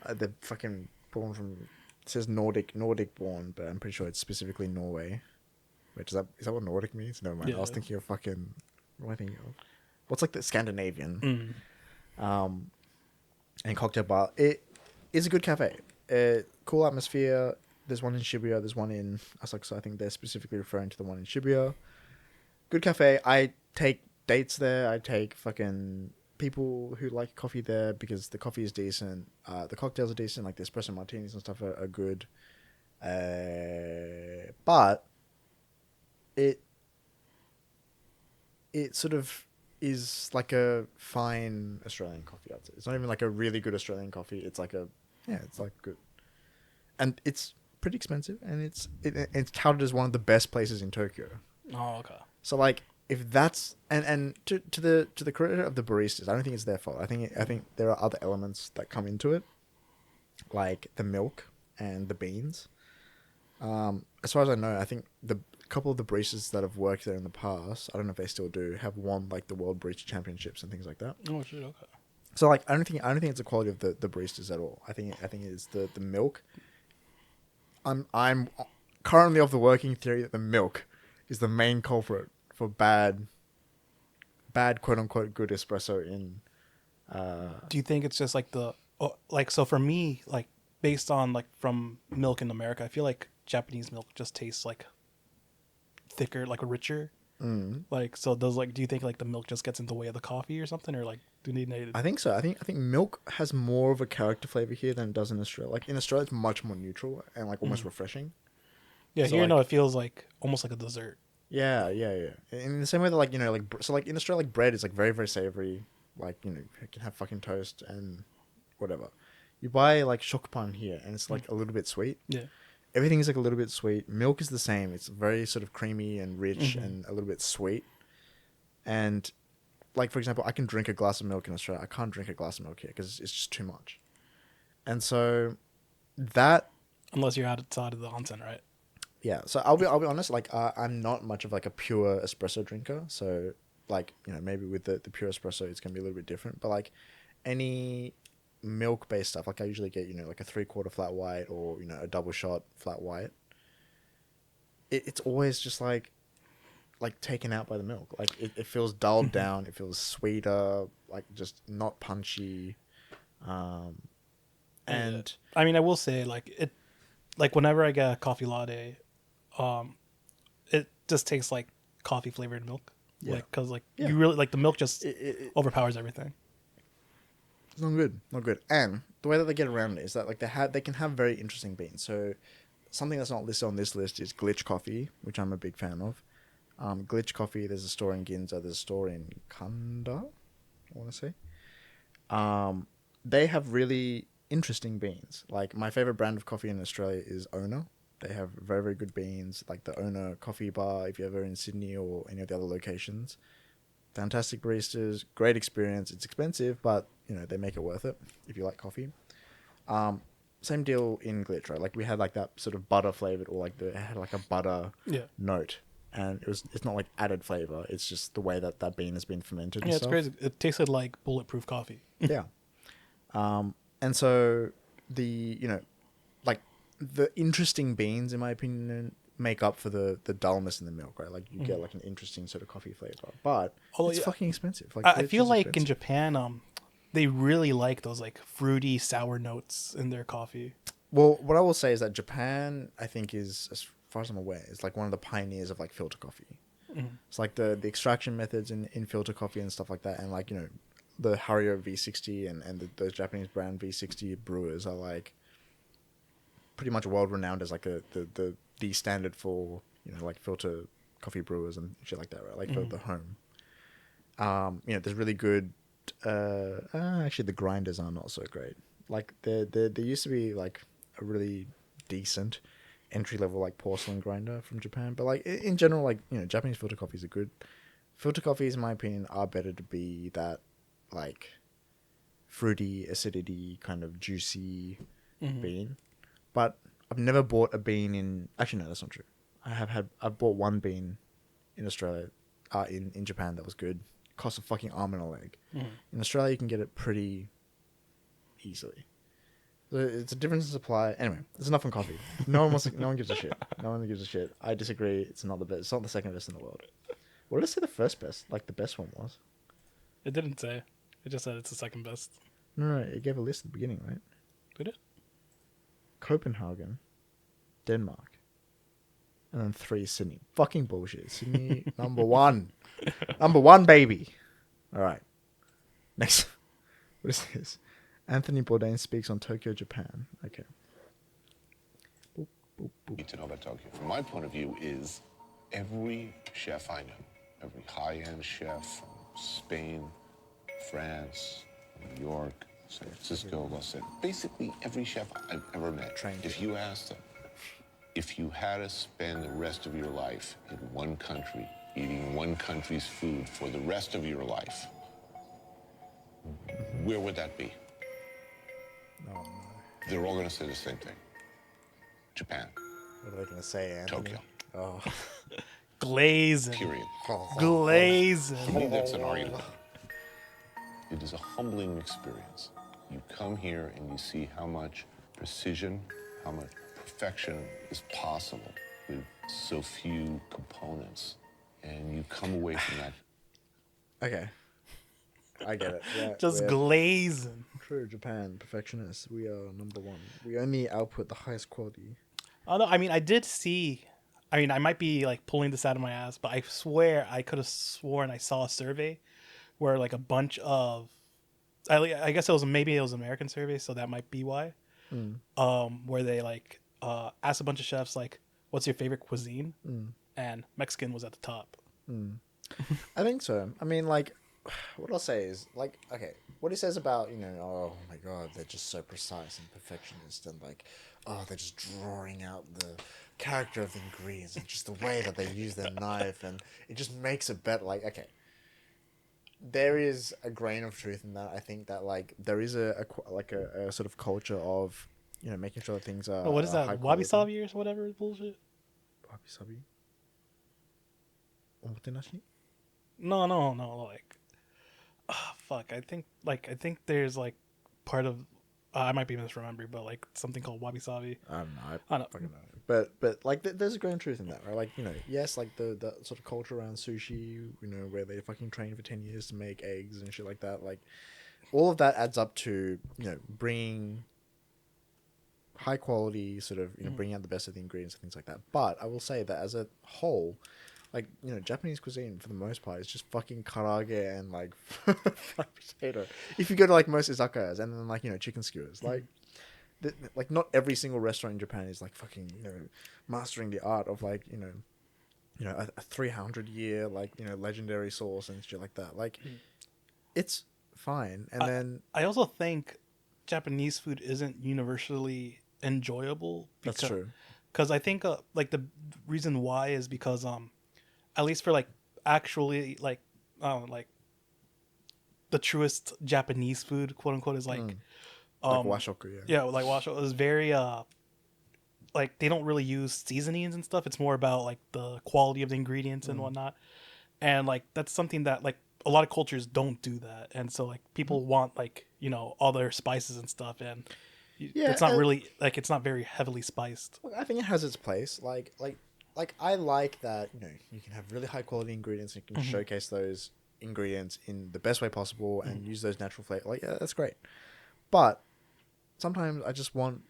the fucking born from, it says Nordic born, but I'm pretty sure it's specifically Norway. Wait, is that what Nordic means? Never mind. Yeah. I was thinking of fucking, what am I thinking of? What's like the Scandinavian? And cocktail bar. It is a good cafe. Cool atmosphere. There's one in Shibuya. There's one in Asakusa. I think they're specifically referring to the one in Shibuya. Good cafe. I take dates there. I take fucking people who like coffee there because the coffee is decent. The cocktails are decent. Like the espresso martinis and stuff are good. But it sort of is like a fine Australian coffee. I'd say it's not even like a really good Australian coffee. It's like it's like good, and it's pretty expensive, and it's touted as one of the best places in Tokyo. Oh, okay. So like if that's and to the credit of the baristas, I don't think it's their fault. I think there are other elements that come into it, like the milk and the beans. As far as I know, I think the couple of the baristas that have worked there in the past, I don't know if they still do, have won like the World Barista Championships and things like that. Oh shit, okay. So like I don't think it's the quality of the baristas at all. I think it's the milk. I'm currently of the working theory that the milk is the main culprit for bad quote unquote good espresso in. Do you think it's just like so for me, like based on like from milk in America, I feel like Japanese milk just tastes like thicker, like richer. Like so do you think like the milk just gets in the way of the coffee or something, or like do you need I think so. I think milk has more of a character flavor here than it does in Australia. Like in Australia it's much more neutral and like almost refreshing. Yeah, so here like, it feels like almost like a dessert. Yeah. In the same way that like so like in Australia like bread is like very very savory. Like you can have fucking toast and whatever. You buy like shokupan here, and it's like a little bit sweet. Yeah. Everything is like a little bit sweet. Milk is the same. It's very sort of creamy and rich and a little bit sweet. And like, for example, I can drink a glass of milk in Australia. I can't drink a glass of milk here because it's just too much. And so that, Unless you're outside of the onsen, right? yeah. So I'll be honest. Like, I'm not much of like a pure espresso drinker. So like, maybe with the pure espresso, it's gonna be a little bit different. But like any milk based stuff, like I usually get like a 3/4 flat white or a double shot flat white. It's always just like taken out by the milk. Like it feels dulled down. It feels sweeter. Like just not punchy. And I mean, I will say like whenever I get a coffee latte, it just tastes like coffee flavored milk. Yeah. Like, cause Yeah. you really like the milk just it overpowers everything. It's not good. And the way that they get around it is that like they can have very interesting beans. So something that's not listed on this list is glitch coffee, which I'm a big fan of. Glitch coffee. There's a store in Ginza. There's a store in Kanda, I want to say. They have really interesting beans. Like my favorite brand of coffee in Australia is Owner. They have very, very good beans. Like the Owner Coffee Bar, if you're ever in Sydney or any of the other locations. Fantastic baristas, great experience. It's expensive, but they make it worth it if you like coffee. Same deal in Glitch, right? Like we had like that sort of butter flavored, or like it had like a butter note, and it's not like added flavor. It's just the way that bean has been fermented. Yeah, and it's stuff. crazy. It tasted like bulletproof coffee. Yeah. And so like the interesting beans, in my opinion, make up for the dullness in the milk, right? Like you get like an interesting sort of coffee flavor, but it's fucking expensive. Like I it's feel just like in expensive. Japan, they really like those like fruity sour notes in their coffee. Well, what I will say is that Japan, I think, is, as far as I'm aware, is like one of the pioneers of like filter coffee. It's like the extraction methods in filter coffee and stuff like that, and like the Hario V60 and the Japanese brand V60 brewers are like pretty much world renowned as like the standard for like filter coffee brewers and shit like that, right? Like for the home. There's really good. Actually, the grinders are not so great. Like there used to be like a really decent entry level like porcelain grinder from Japan, but like in general, like Japanese filter coffees are good. Filter coffees, in my opinion, are better to be that like fruity, acidity, kind of juicy bean. But I've never bought a bean in. Actually, no, that's not true. I've bought one bean in Australia, in Japan that was good. Cost a fucking arm and a leg. In Australia, you can get it pretty easily. So it's a difference in supply. Anyway, there's enough on coffee. No one gives a shit. No one gives a shit. I disagree. It's not the best. It's not the second best in the world. What did it say the first best? Like the best one was? It didn't say. It just said it's the second best. No, it gave a list at the beginning, right? Did it? Copenhagen, Denmark, and then 3 Sydney. Fucking bullshit. Sydney number 1. Number 1, baby. All right. Next. What is this? Anthony Bourdain speaks on Tokyo, Japan. Okay. Boop, boop, boop. Need to know about Tokyo, from my point of view, is every chef I know, every high-end chef from Spain, France, New York, San Francisco, Los Angeles, basically every chef I've ever met, if you asked them, if you had to spend the rest of your life in one country, eating one country's food for the rest of your life, where would that be? No. They're all going to say the same thing. Japan. What are they going to say, Anthony? Tokyo. Oh. Glazing. Period. Glazing. To me, that's an argument. It is a humbling experience. You come here and you see how much precision, how much perfection is possible with so few components. And you come away from that. Okay. I get it. Yeah, Just we're glazing. true Japan perfectionists. We are number 1. We only output the highest quality. Although, I mean, I did see. I mean, I might be like pulling this out of my ass, but I swear I could have sworn I saw a survey where like a bunch of. I guess it was an American survey, so that might be why. Where they like asked a bunch of chefs like, "What's your favorite cuisine?" And Mexican was at the top. I think so. I mean, like, what I'll say is like, okay, what he says about, you know, oh my god, they're just so precise and perfectionist, and like, oh, they're just drawing out the character of the ingredients and just the way that they use their knife, and it just makes it better. Like, okay, there is a grain of truth in that. I think that like there is a sort of culture of, you know, making sure that things are. Oh, what is that? high Wabi quality. sabi or whatever bullshit? Wabi sabi. Omotenashi? No, like, fuck. I think there's like part of I might be misremembering, but like something called wabi sabi. I don't know. I don't know. Fucking know. But like, there's a grain of truth in that, right? Like, you know, yes, like the sort of culture around sushi, you know, where they fucking train for 10 years to make eggs and shit like that. Like, all of that adds up to, you know, bringing high quality, sort of, you know, bringing out the best of the ingredients and things like that. But I will say that as a whole, like, you know, Japanese cuisine for the most part is just fucking karage and like fried potato. If you go to like most izakayas, and then like, you know, chicken skewers, like, like not every single restaurant in Japan is like fucking, you know, mastering the art of like, you know, a 300-year like, you know, legendary sauce and shit like that. Like, it's fine. And then I also think Japanese food isn't universally enjoyable. That's true. Because I think like the reason why is because at least for like actually like like the truest Japanese food, quote unquote, is like like washoku, yeah, like washoku is very like they don't really use seasonings and stuff. It's more about like the quality of the ingredients and whatnot. And like that's something that like a lot of cultures don't do that, and so like people want like, you know, all their spices and stuff, and it's not really like it's not very heavily spiced. Look, I think it has its place. Like I like that, you know, you can have really high quality ingredients and you can showcase those ingredients in the best way possible and use those natural flavors. Like, yeah, that's great. But sometimes I just want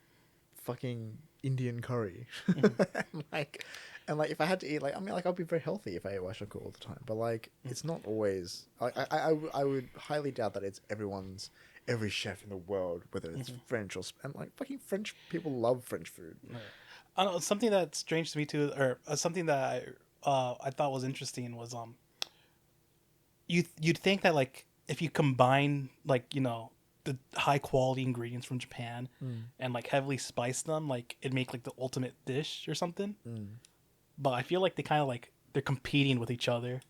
fucking Indian curry. and like if I had to eat, like, I mean, like, I'd be very healthy if I ate washoku all the time. But like, it's not always. I would highly doubt that it's every chef in the world, whether it's French or and like fucking French people love French food. I don't know, something that's strange to me too, or something that I thought was interesting was you'd think that like if you combine like, you know, the high quality ingredients from Japan and like heavily spice them, like it'd make like the ultimate dish or something. But I feel like they kind of like they're competing with each other.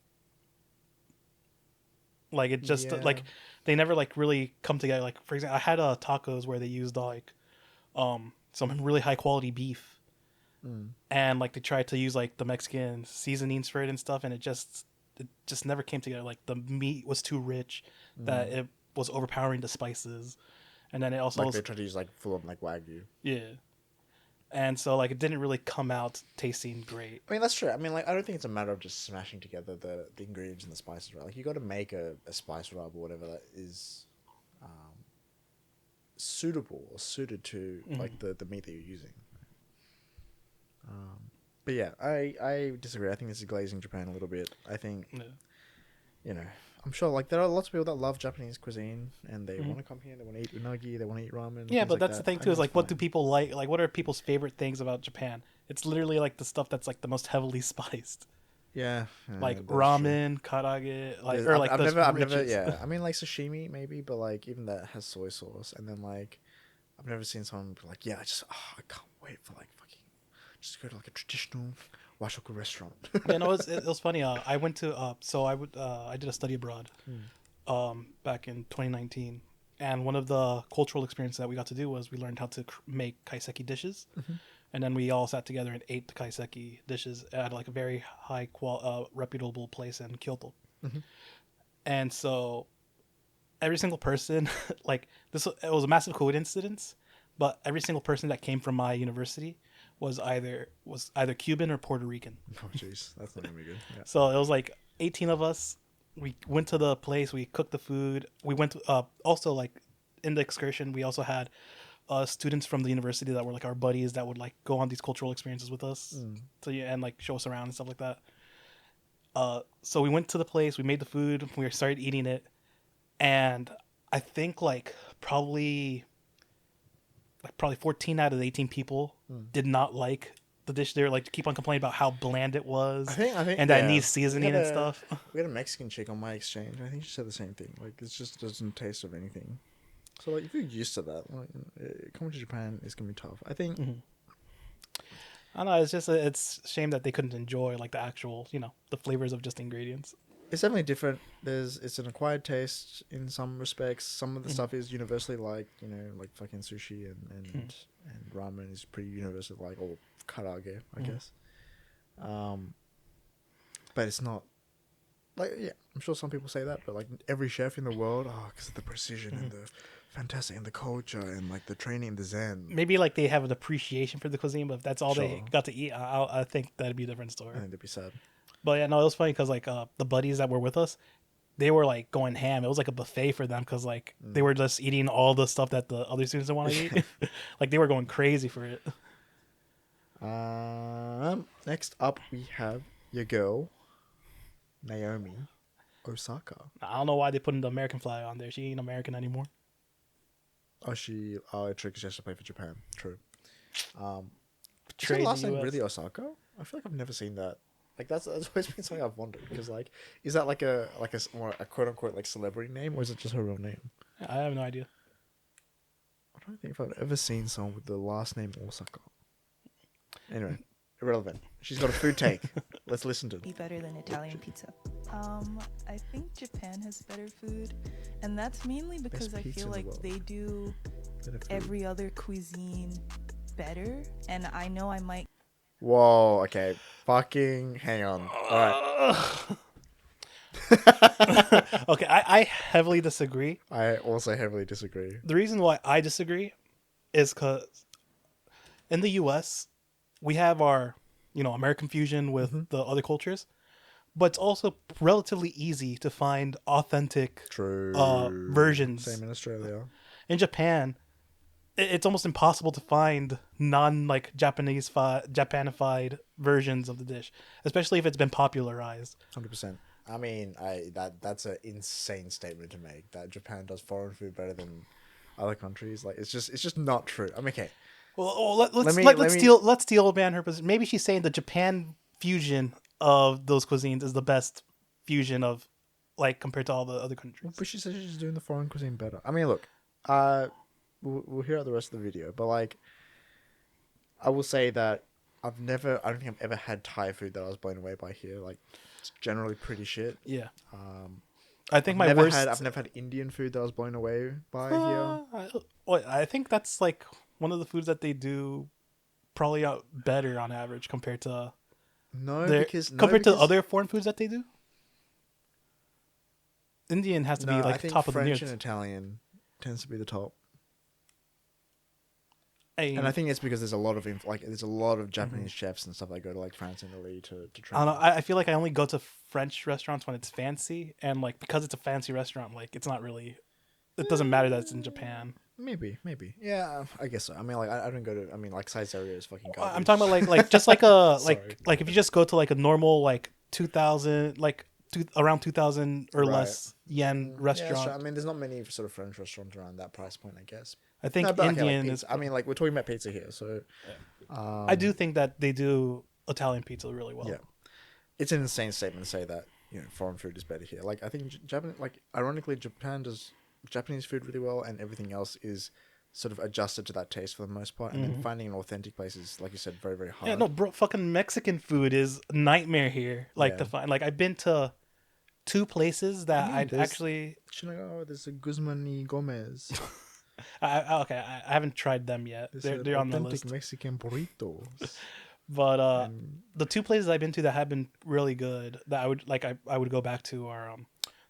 Like it just like they never like really come together. Like for example, I had tacos where they used like some really high quality beef. And like they tried to use like the Mexican seasonings for it and stuff, and it just never came together. Like the meat was too rich that it was overpowering the spices, and then it also Like they tried to use like full on like wagyu. Yeah, and so like it didn't really come out tasting great. I mean, that's true. I mean, like, I don't think it's a matter of just smashing together the ingredients and the spices, right? Like, you got to make a spice rub or whatever that is suitable or suited to like the meat that you're using. But yeah, I disagree. I think this is glazing Japan a little bit. I think, you know, I'm sure like there are lots of people that love Japanese cuisine and they want to come here. They want to eat unagi. They want to eat ramen. Yeah, but like that's that. the thing too. Is like, what do people like? Like, what are people's favorite things about Japan? It's literally like the stuff that's like the most heavily spiced. Yeah, Like that's ramen, karage, like true. or like I've the never, richest- yeah. I mean, like sashimi maybe, but like even that has soy sauce. And then like, I've never seen someone be like, yeah, I can't wait for like fucking just go to like a traditional washoku restaurant. Yeah, no, it was funny. I went to I did a study abroad, back in 2019, and one of the cultural experiences that we got to do was we learned how to make kaiseki dishes, and then we all sat together and ate the kaiseki dishes at like a very high reputable place in Kyoto, and so every single person like it was a massive coincidence, but every single person that came from my university was either Cuban or Puerto Rican. Oh jeez, that's not gonna be good. Yeah. So it was like 18 of us. We went to the place. We cooked the food. We went to, also like in the excursion. We also had students from the university that were like our buddies that would like go on these cultural experiences with us. So yeah, and like show us around and stuff like that. So we went to the place. We made the food. We started eating it, and I think like probably 14 out of the 18 people did not like the dish there, like keep on complaining about how bland it was. I think, and that it yeah. needs seasoning and stuff. We had a Mexican chick on my exchange. I think she said the same thing. Like, it just doesn't taste of anything. So, like, if you're used to that, like, coming to Japan is gonna be tough. I think. I don't know. It's just it's a shame that they couldn't enjoy like the actual, the flavors of just ingredients. It's definitely different. It's an acquired taste in some respects. Some of the stuff is universally like like fucking sushi and ramen is pretty universally like, or karage, I guess. But it's not like, yeah, I'm sure some people say that, but like every chef in the world, because of the precision and the fantastic and the culture and like the training, the zen. Maybe like they have an appreciation for the cuisine, but if that's all they Sure. got to eat, I think that'd be a different story. I think they'd be sad. But yeah, no, it was funny because like the buddies that were with us, they were like going ham. It was like a buffet for them because like they were just eating all the stuff that the other students didn't want to eat. Like they were going crazy for it. Next up we have your girl, Naomi Osaka. I don't know why they put the American flag on there. She ain't American anymore. Trick is just to play for Japan. True. Is her Betrayed last the name US. really Osaka? I feel like I've never seen that. Like that's always been something I've wondered because like, is that like a quote unquote like celebrity name or is it just her real name? I have no idea. I don't think if I've ever seen someone with the last name Osaka. Anyway, irrelevant. She's got a food take. Let's listen to Be it. better than Italian pizza. I think Japan has better food, and that's mainly because I pizza feel in the like world. they do Better food. every other cuisine better, and I know I might. Whoa. Okay. Fucking hang on. All right. Okay, I heavily disagree. I also heavily disagree. The reason why I disagree is because in the U.S. we have our American fusion with the other cultures, but it's also relatively easy to find authentic True. versions. Same in Australia. In Japan, it's almost impossible to find non Japanese Japanified versions of the dish, especially if it's been popularized. 100%. I mean, that's an insane statement to make. That Japan does foreign food better than other countries. Like, it's just not true. I mean, okay. Well, let's steal man her position. Maybe she's saying the Japan fusion of those cuisines is the best fusion of like compared to all the other countries. But she says she's doing the foreign cuisine better. I mean, look, we'll hear out the rest of the video, but like, I will say that I don't think I've ever had Thai food that I was blown away by here. Like, it's generally pretty shit. Yeah. I think I've I've never had Indian food that I was blown away by here. I think that's like one of the foods that they do probably out better on average compared to the other foreign foods that they do. Indian has to be like I think top of the French news. and Italian tends to be the top. And I think it's because there's a lot of Japanese chefs and stuff that go to like France and Italy to train. I don't know. I feel like I only go to French restaurants when it's fancy, and like because it's a fancy restaurant, like it's not really. It doesn't matter that it's in Japan. Maybe. Yeah, I guess so. I mean, like I don't go to. I mean, like Caesarea is fucking garbage. I'm talking about like just like a Sorry. like if you just go to like a normal like 2,000 around 2,000 or less yen restaurant. Yeah, sure. I mean, there's not many sort of French restaurants around that price point, I guess. I think but okay, Indian like is. pizza. I mean, like we're talking about pizza here, so. I do think that they do Italian pizza really well. Yeah, it's an insane statement to say that foreign food is better here. Like I think ironically, Japan does Japanese food really well, and everything else is sort of adjusted to that taste for the most part. And then finding an authentic place is, like you said, very very hard. Yeah, no, bro, fucking Mexican food is a nightmare here. Like Yeah. to find, like I've been to 2 places that I'd there's- actually. There's a Guzman y Gomez. I haven't tried them yet. They're on the authentic list. Mexican burritos. But the 2 places I've been to that have been really good that I would I would go back to are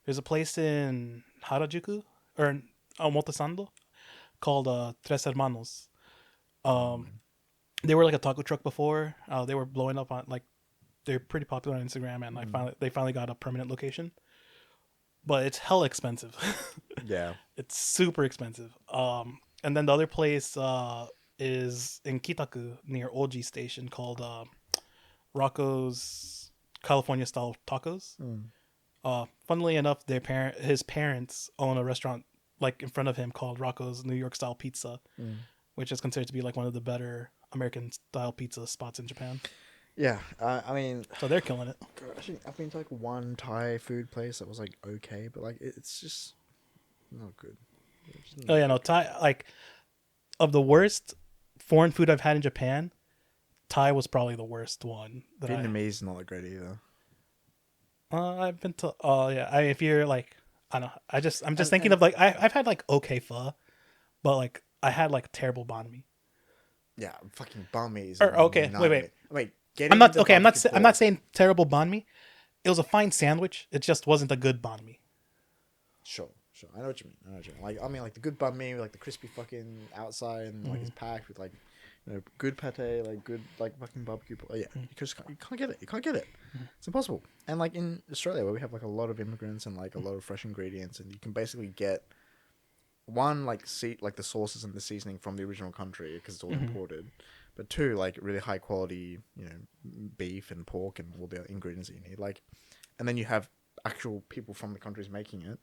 there's a place in Harajuku or Omotesando called Tres Hermanos. They were like a taco truck before. They were blowing up on like they're pretty popular on Instagram, and they finally got a permanent location. But it's hella expensive. Yeah. It's super expensive. And then the other place is in Kitaku near Oji Station called Rocco's California Style Tacos. Funnily enough, his parents own a restaurant like in front of him called Rocco's New York Style Pizza, which is considered to be like one of the better American style pizza spots in Japan. Yeah, I mean, So they're killing it. actually, I've been to like one Thai food place that was like okay, but like it's just not good. It's just Oh not yeah, no, Thai, like, of the worst foreign food I've had in Japan, Thai was probably the worst one. That Vietnamese is not that great either. I've been to. Oh yeah, if you're like, I don't know. I'm just thinking and- of like I've had like okay pho, but like I had like terrible banh mi. Yeah, fucking banh mi is. Or, okay, wait. Wait. I'm not okay. I'm not saying terrible banh mi. It was a fine sandwich. It just wasn't a good banh mi. Sure. I know what you mean. Like, I mean, like the good banh mi with like the crispy fucking outside and like it's packed with like, you know, good pate, like good like fucking barbecue. Oh yeah, you can't get it. You can't get it. It's impossible. And like in Australia, where we have like a lot of immigrants and like a lot of fresh ingredients, and you can basically get one like the sauces and the seasoning from the original country because it's all imported, but two, like really high quality, you know, beef and pork and all the ingredients that you need. Like, and then you have actual people from the countries making it.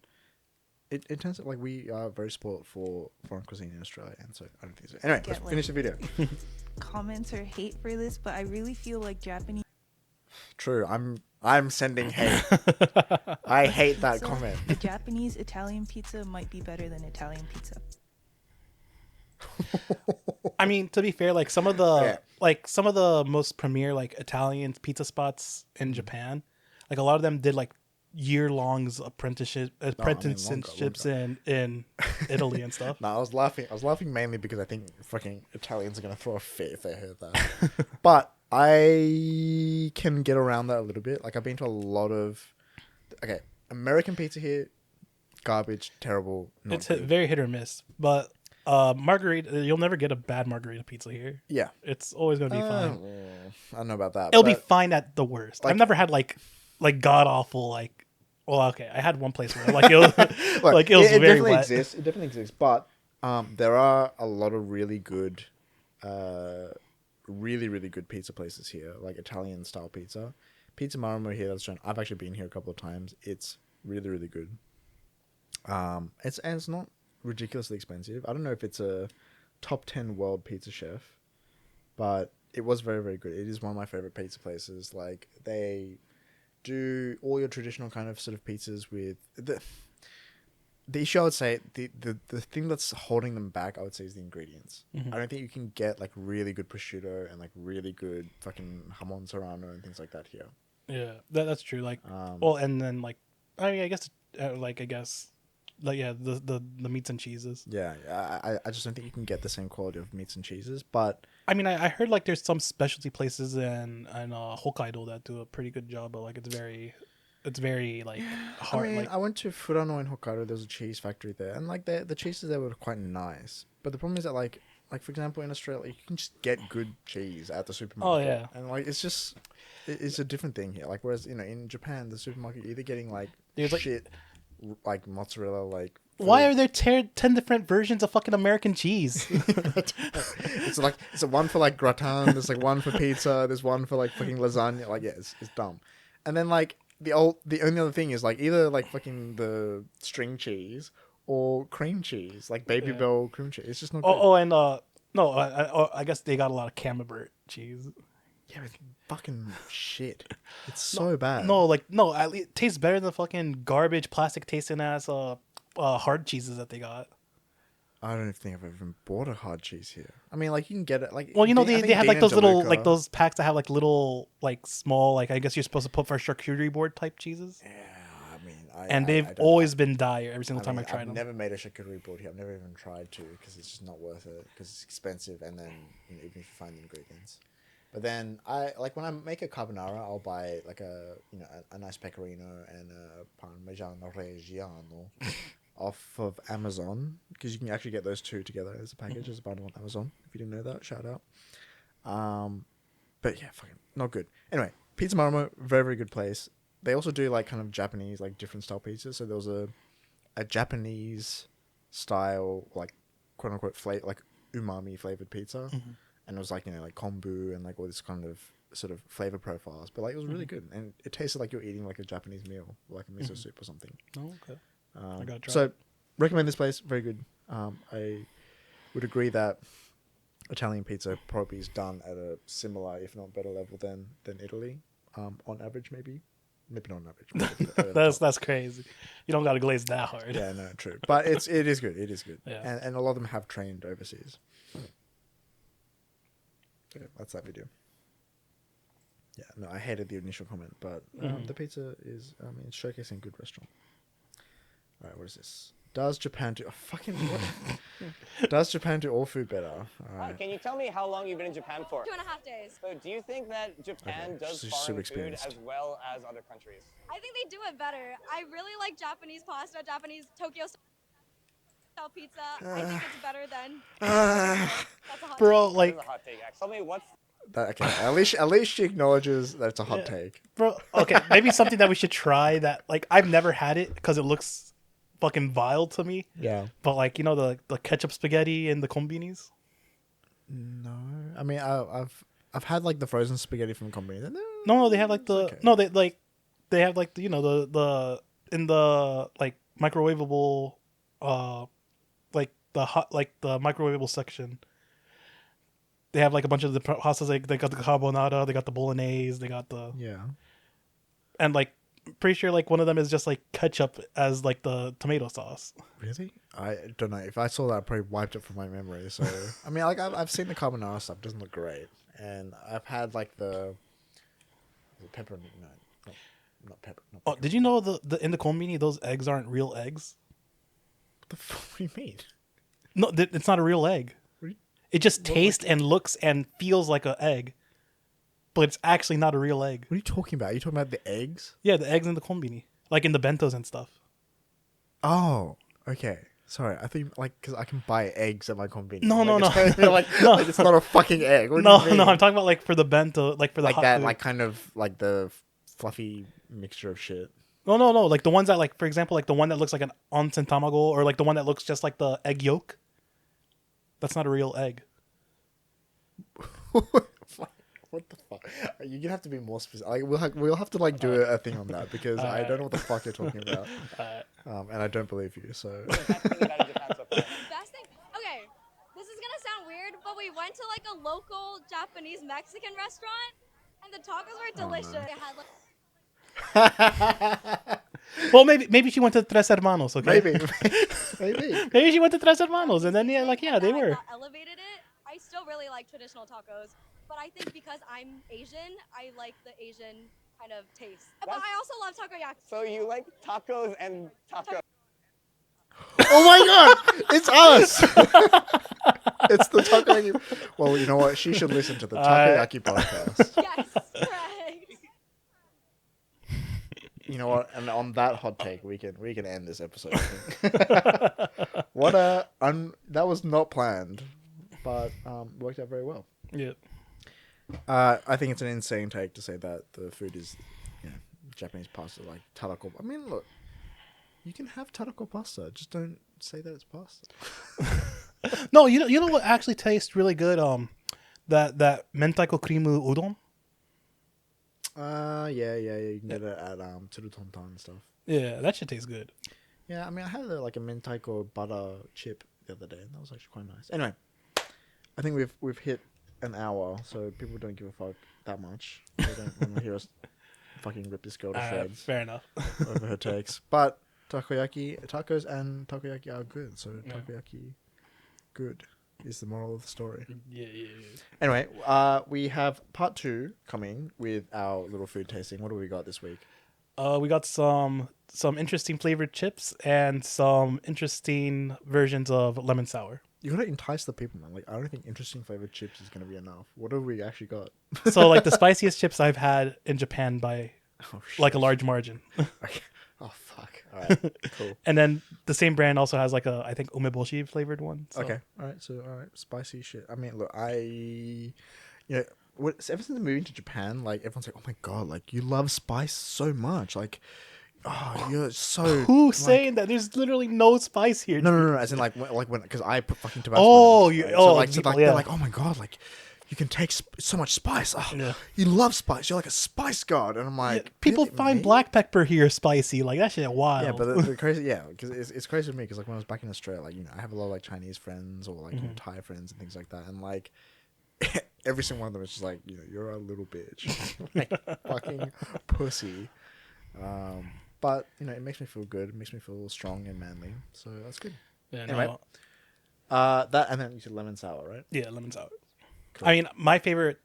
It turns out like we are very spoiled for foreign cuisine in Australia, and so I don't think so. Anyway, let's finish the video. Comments or hate for this, but I really feel like Japanese. True, I'm sending hate. I hate that comment. The Japanese Italian pizza might be better than Italian pizza. I mean, to be fair, like some of the Yeah. some of the most premier like Italian pizza spots in Japan, like a lot of them did like year-longs apprenticeships in Italy and stuff. No, I was laughing mainly because I think fucking Italians are gonna throw a fit if they heard that. But I can get around that a little bit. Like I've been to a lot of American pizza here, garbage, terrible. Not It's good. very hit or miss, but margarita, you'll never get a bad margarita pizza here. Yeah, It's always gonna be fine. I don't know about that. It'll be but fine at the worst. like- I've never had like god awful like. Well, okay, I had one place where like it was like it was it very definitely wet. exists. It definitely exists, but there are a lot of really good, really good pizza places here, like Italian style pizza. Pizza Marmo here. I've actually been here a couple of times. It's really good. It's not ridiculously expensive. I don't know if it's a top 10 world pizza chef, but it was very good. It is one of my favorite pizza places. Like they do all your traditional kind of sort of pizzas with the issue. I would say the thing that's holding them back, I would say, is the ingredients. I don't think you can get like really good prosciutto and like really good fucking jamon serrano and things like that here. Yeah, that's true. Like, well, and then like, I mean, I guess the meats and cheeses. Yeah, I just don't think you can get the same quality of meats and cheeses. But I mean, I heard like there's some specialty places in Hokkaido that do a pretty good job, but like it's very like hard. I mean, like, I went to Furano in Hokkaido. There's a cheese factory there, and like the cheeses there were quite nice. But the problem is that like for example in Australia, you can just get good cheese at the supermarket. Oh, yeah. And like it's a different thing here. Like whereas in Japan, the supermarket, you're either getting like There's, like- shit like mozzarella, like why are there 10 different versions of fucking American cheese? it's like it's a one for like gratin. There's like one for pizza. There's one for like fucking lasagna. Like it's dumb. And then like the only other thing is like either like fucking the string cheese or cream cheese, like Baby Bell cream cheese. It's just not good. And I guess they got a lot of Camembert cheese. Yeah, it's fucking shit. It's so bad. It tastes better than the fucking garbage plastic tasting ass hard cheeses that they got. I don't even think I've ever bought a hard cheese here. I mean, like you can get it like. Well, you know I they think have Dean like and those little DeLuca- like those packs that have like little like small like I guess you're supposed to put for charcuterie board type cheeses. Yeah, I mean, And they've I don't- always been dire every single time mean, I've tried I've them. never made a charcuterie board here. I've never even tried to because it's just not worth it because it's expensive and then even if you find the ingredients. But then I like when I make a carbonara, I'll buy like a nice pecorino and a Parmigiano Reggiano off of Amazon because you can actually get those two together as a package as a bundle on Amazon. If you didn't know that, shout out. But yeah, fucking not good. Anyway, Pizza Marmo, very good place. They also do like kind of Japanese like different style pizzas. So there was a Japanese style like quote unquote like umami flavored pizza. And it was like, like kombu and like all this kind of sort of flavor profiles. But like it was really good. And it tasted like you're eating like a Japanese meal, like a miso soup or something. Oh, okay. I gotta try. So recommend this place. Very good. I would agree that Italian pizza probably is done at a similar, if not better level than Italy. On average, maybe not on average. Maybe That's crazy. You don't got to glaze that hard. yeah, no, true. But it is good. It is good. Yeah. And a lot of them have trained overseas. Yeah, that's that video. Yeah, no, I hated the initial comment, but the pizza is, it's showcasing a good restaurant. All right, what is this? Does Japan do Does Japan do all food better? All right. Can you tell me how long you've been in Japan for? 2.5 days. So do you think that Japan does she's foreign super food experienced. as well as other countries? I think they do it better. I really like Japanese pasta, Japanese Tokyo style pizza. I think it's better than. That's a hot Bro, take. like, This is a hot take. Tell me what's Okay, at least she acknowledges that it's a hot take. bro, okay, maybe something that we should try that, like, I've never had it because it looks fucking vile to me. Yeah. But, like, you know, the ketchup spaghetti and the kombinis? No, I mean I've had like the frozen spaghetti from Combini. No, they have like the okay. no, they have like the, you know, the in the like microwavable like the hot, like the microwavable section. They have like a bunch of the pastas. Like they got the carbonara, they got the bolognese, they got the and like pretty sure like one of them is just like ketchup as like the tomato sauce. Really? I don't know. If I saw that, I probably wiped it from my memory. So I mean, like I've seen the carbonara stuff. It doesn't look great, and I've had like the pepper. No, not pepper. Not pepper. Oh, did you know the in the kombini those eggs aren't real eggs? What the fuck do you mean? No, it's not a real egg. It just tastes and looks and feels like an egg, but it's actually not a real egg. What are you talking about? Are you talking about the eggs? Yeah, the eggs in the kombini, like in the bentos and stuff. Oh, okay. Sorry, I think like because I can buy eggs at my convenience. No, no. Like it's not a fucking egg. What do No, you mean? no, I'm talking about like for the bento, like for the like hot that, food. like kind of like the fluffy mixture of shit. No, like the ones that like, for example, like the one that looks like an onsen tamago, or like the one that looks just like the egg yolk. That's not a real egg. What the fuck? You're gonna have to be more specific. Like, we'll have to like do a thing on that because I don't know what the fuck you're talking about, and I don't believe you. So. Best thing. Okay, this is gonna sound weird, but we went to like a local Japanese Mexican restaurant, and the tacos were delicious. They had like. Well, maybe she went to Tres Hermanos. Okay. Maybe. Maybe she went to Tres Hermanos, and then they were. Elevated it. I still really like traditional tacos, but I think because I'm Asian, I like the Asian kind of taste. But I also love takoyaki. So you like tacos and tacos? Oh my god! It's us. It's the takoyaki. Well, you know what? She should listen to the takoyaki podcast. Yes, correct. You know what? And on that hot take, we can end this episode. That was not planned, but worked out very well. Yeah. I think it's an insane take to say that the food is, Japanese pasta like tarako. I mean, look, you can have tarako pasta, just don't say that it's pasta. No, you know what actually tastes really good? That mentaiko creamu udon. Yeah, you can get it at Tsurutontan and stuff. Yeah, that shit tastes good. Yeah, I mean, I had like a mentaiko butter chip the other day, and that was actually quite nice. Anyway, I think we've hit an hour, so people don't give a fuck that much. They don't want to hear us fucking rip this girl to shreds. Fair enough. Over her takes, but tacos and takoyaki are good. So takoyaki, good is the moral of the story. Yeah. Anyway, we have part 2 coming with our little food tasting. What do we got this week? We got some interesting flavored chips and some interesting versions of lemon sour. You gotta entice the people, man. Like, I don't think interesting flavored chips is gonna be enough. What have we actually got? So, like, the spiciest chips I've had in Japan by like a large margin. Okay. Oh fuck! All right, cool. And then the same brand also has like I think umeboshi flavored one. So. Okay, all right, spicy shit. I mean, look, ever since moving to Japan, like everyone's like, oh my god, like you love spice so much, like, oh, you're so. Who's saying that? There's literally no spice here. No. As in, like when because I put fucking Tabasco. Oh, in it, right? they're they're like, oh my god, like you can take so much spice. Oh, Yeah. you love spice. You're like a spice god. And I'm like, People really, find me? black pepper here spicy. Like that shit wild. Yeah, but the crazy, because it's crazy to me because like when I was back in Australia, like I have a lot of like Chinese friends or like Thai friends and things like that, and like every single one of them is just like you're a little bitch, like fucking pussy. But it makes me feel good. It makes me feel strong and manly. So that's good. Yeah, Anyway, no. that and then you said lemon sour, right? Yeah, lemon sour. Cool. I mean, my favorite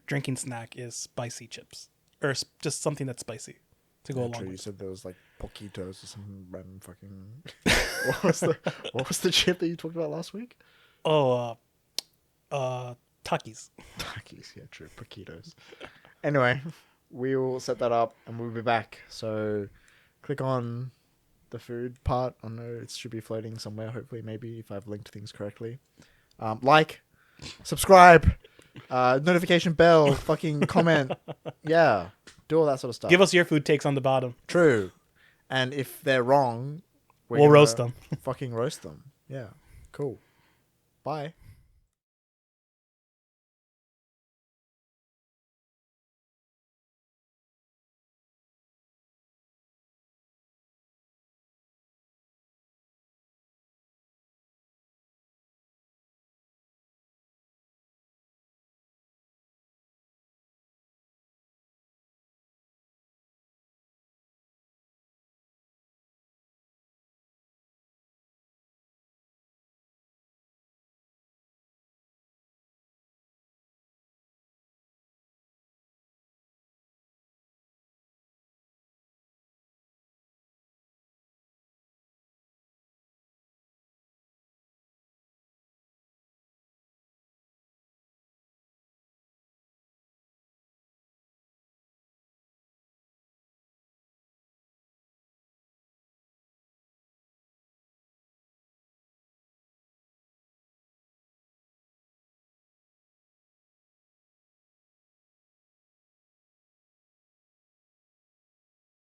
drinking snack is spicy chips, or just something that's spicy to go along True. with. You said there was like poquitos or some random fucking. what was the chip that you talked about last week? Oh, Takis. Takis, yeah, true. Poquitos. Anyway, we will set that up and we'll be back. So, click on the food part. I know it should be floating somewhere. Hopefully, maybe if I've linked things correctly. Like, subscribe, notification bell, fucking comment. Yeah, do all that sort of stuff. Give us your food takes on the bottom. True. And if they're wrong, We'll roast them. Fucking roast them. Yeah. Cool. Bye.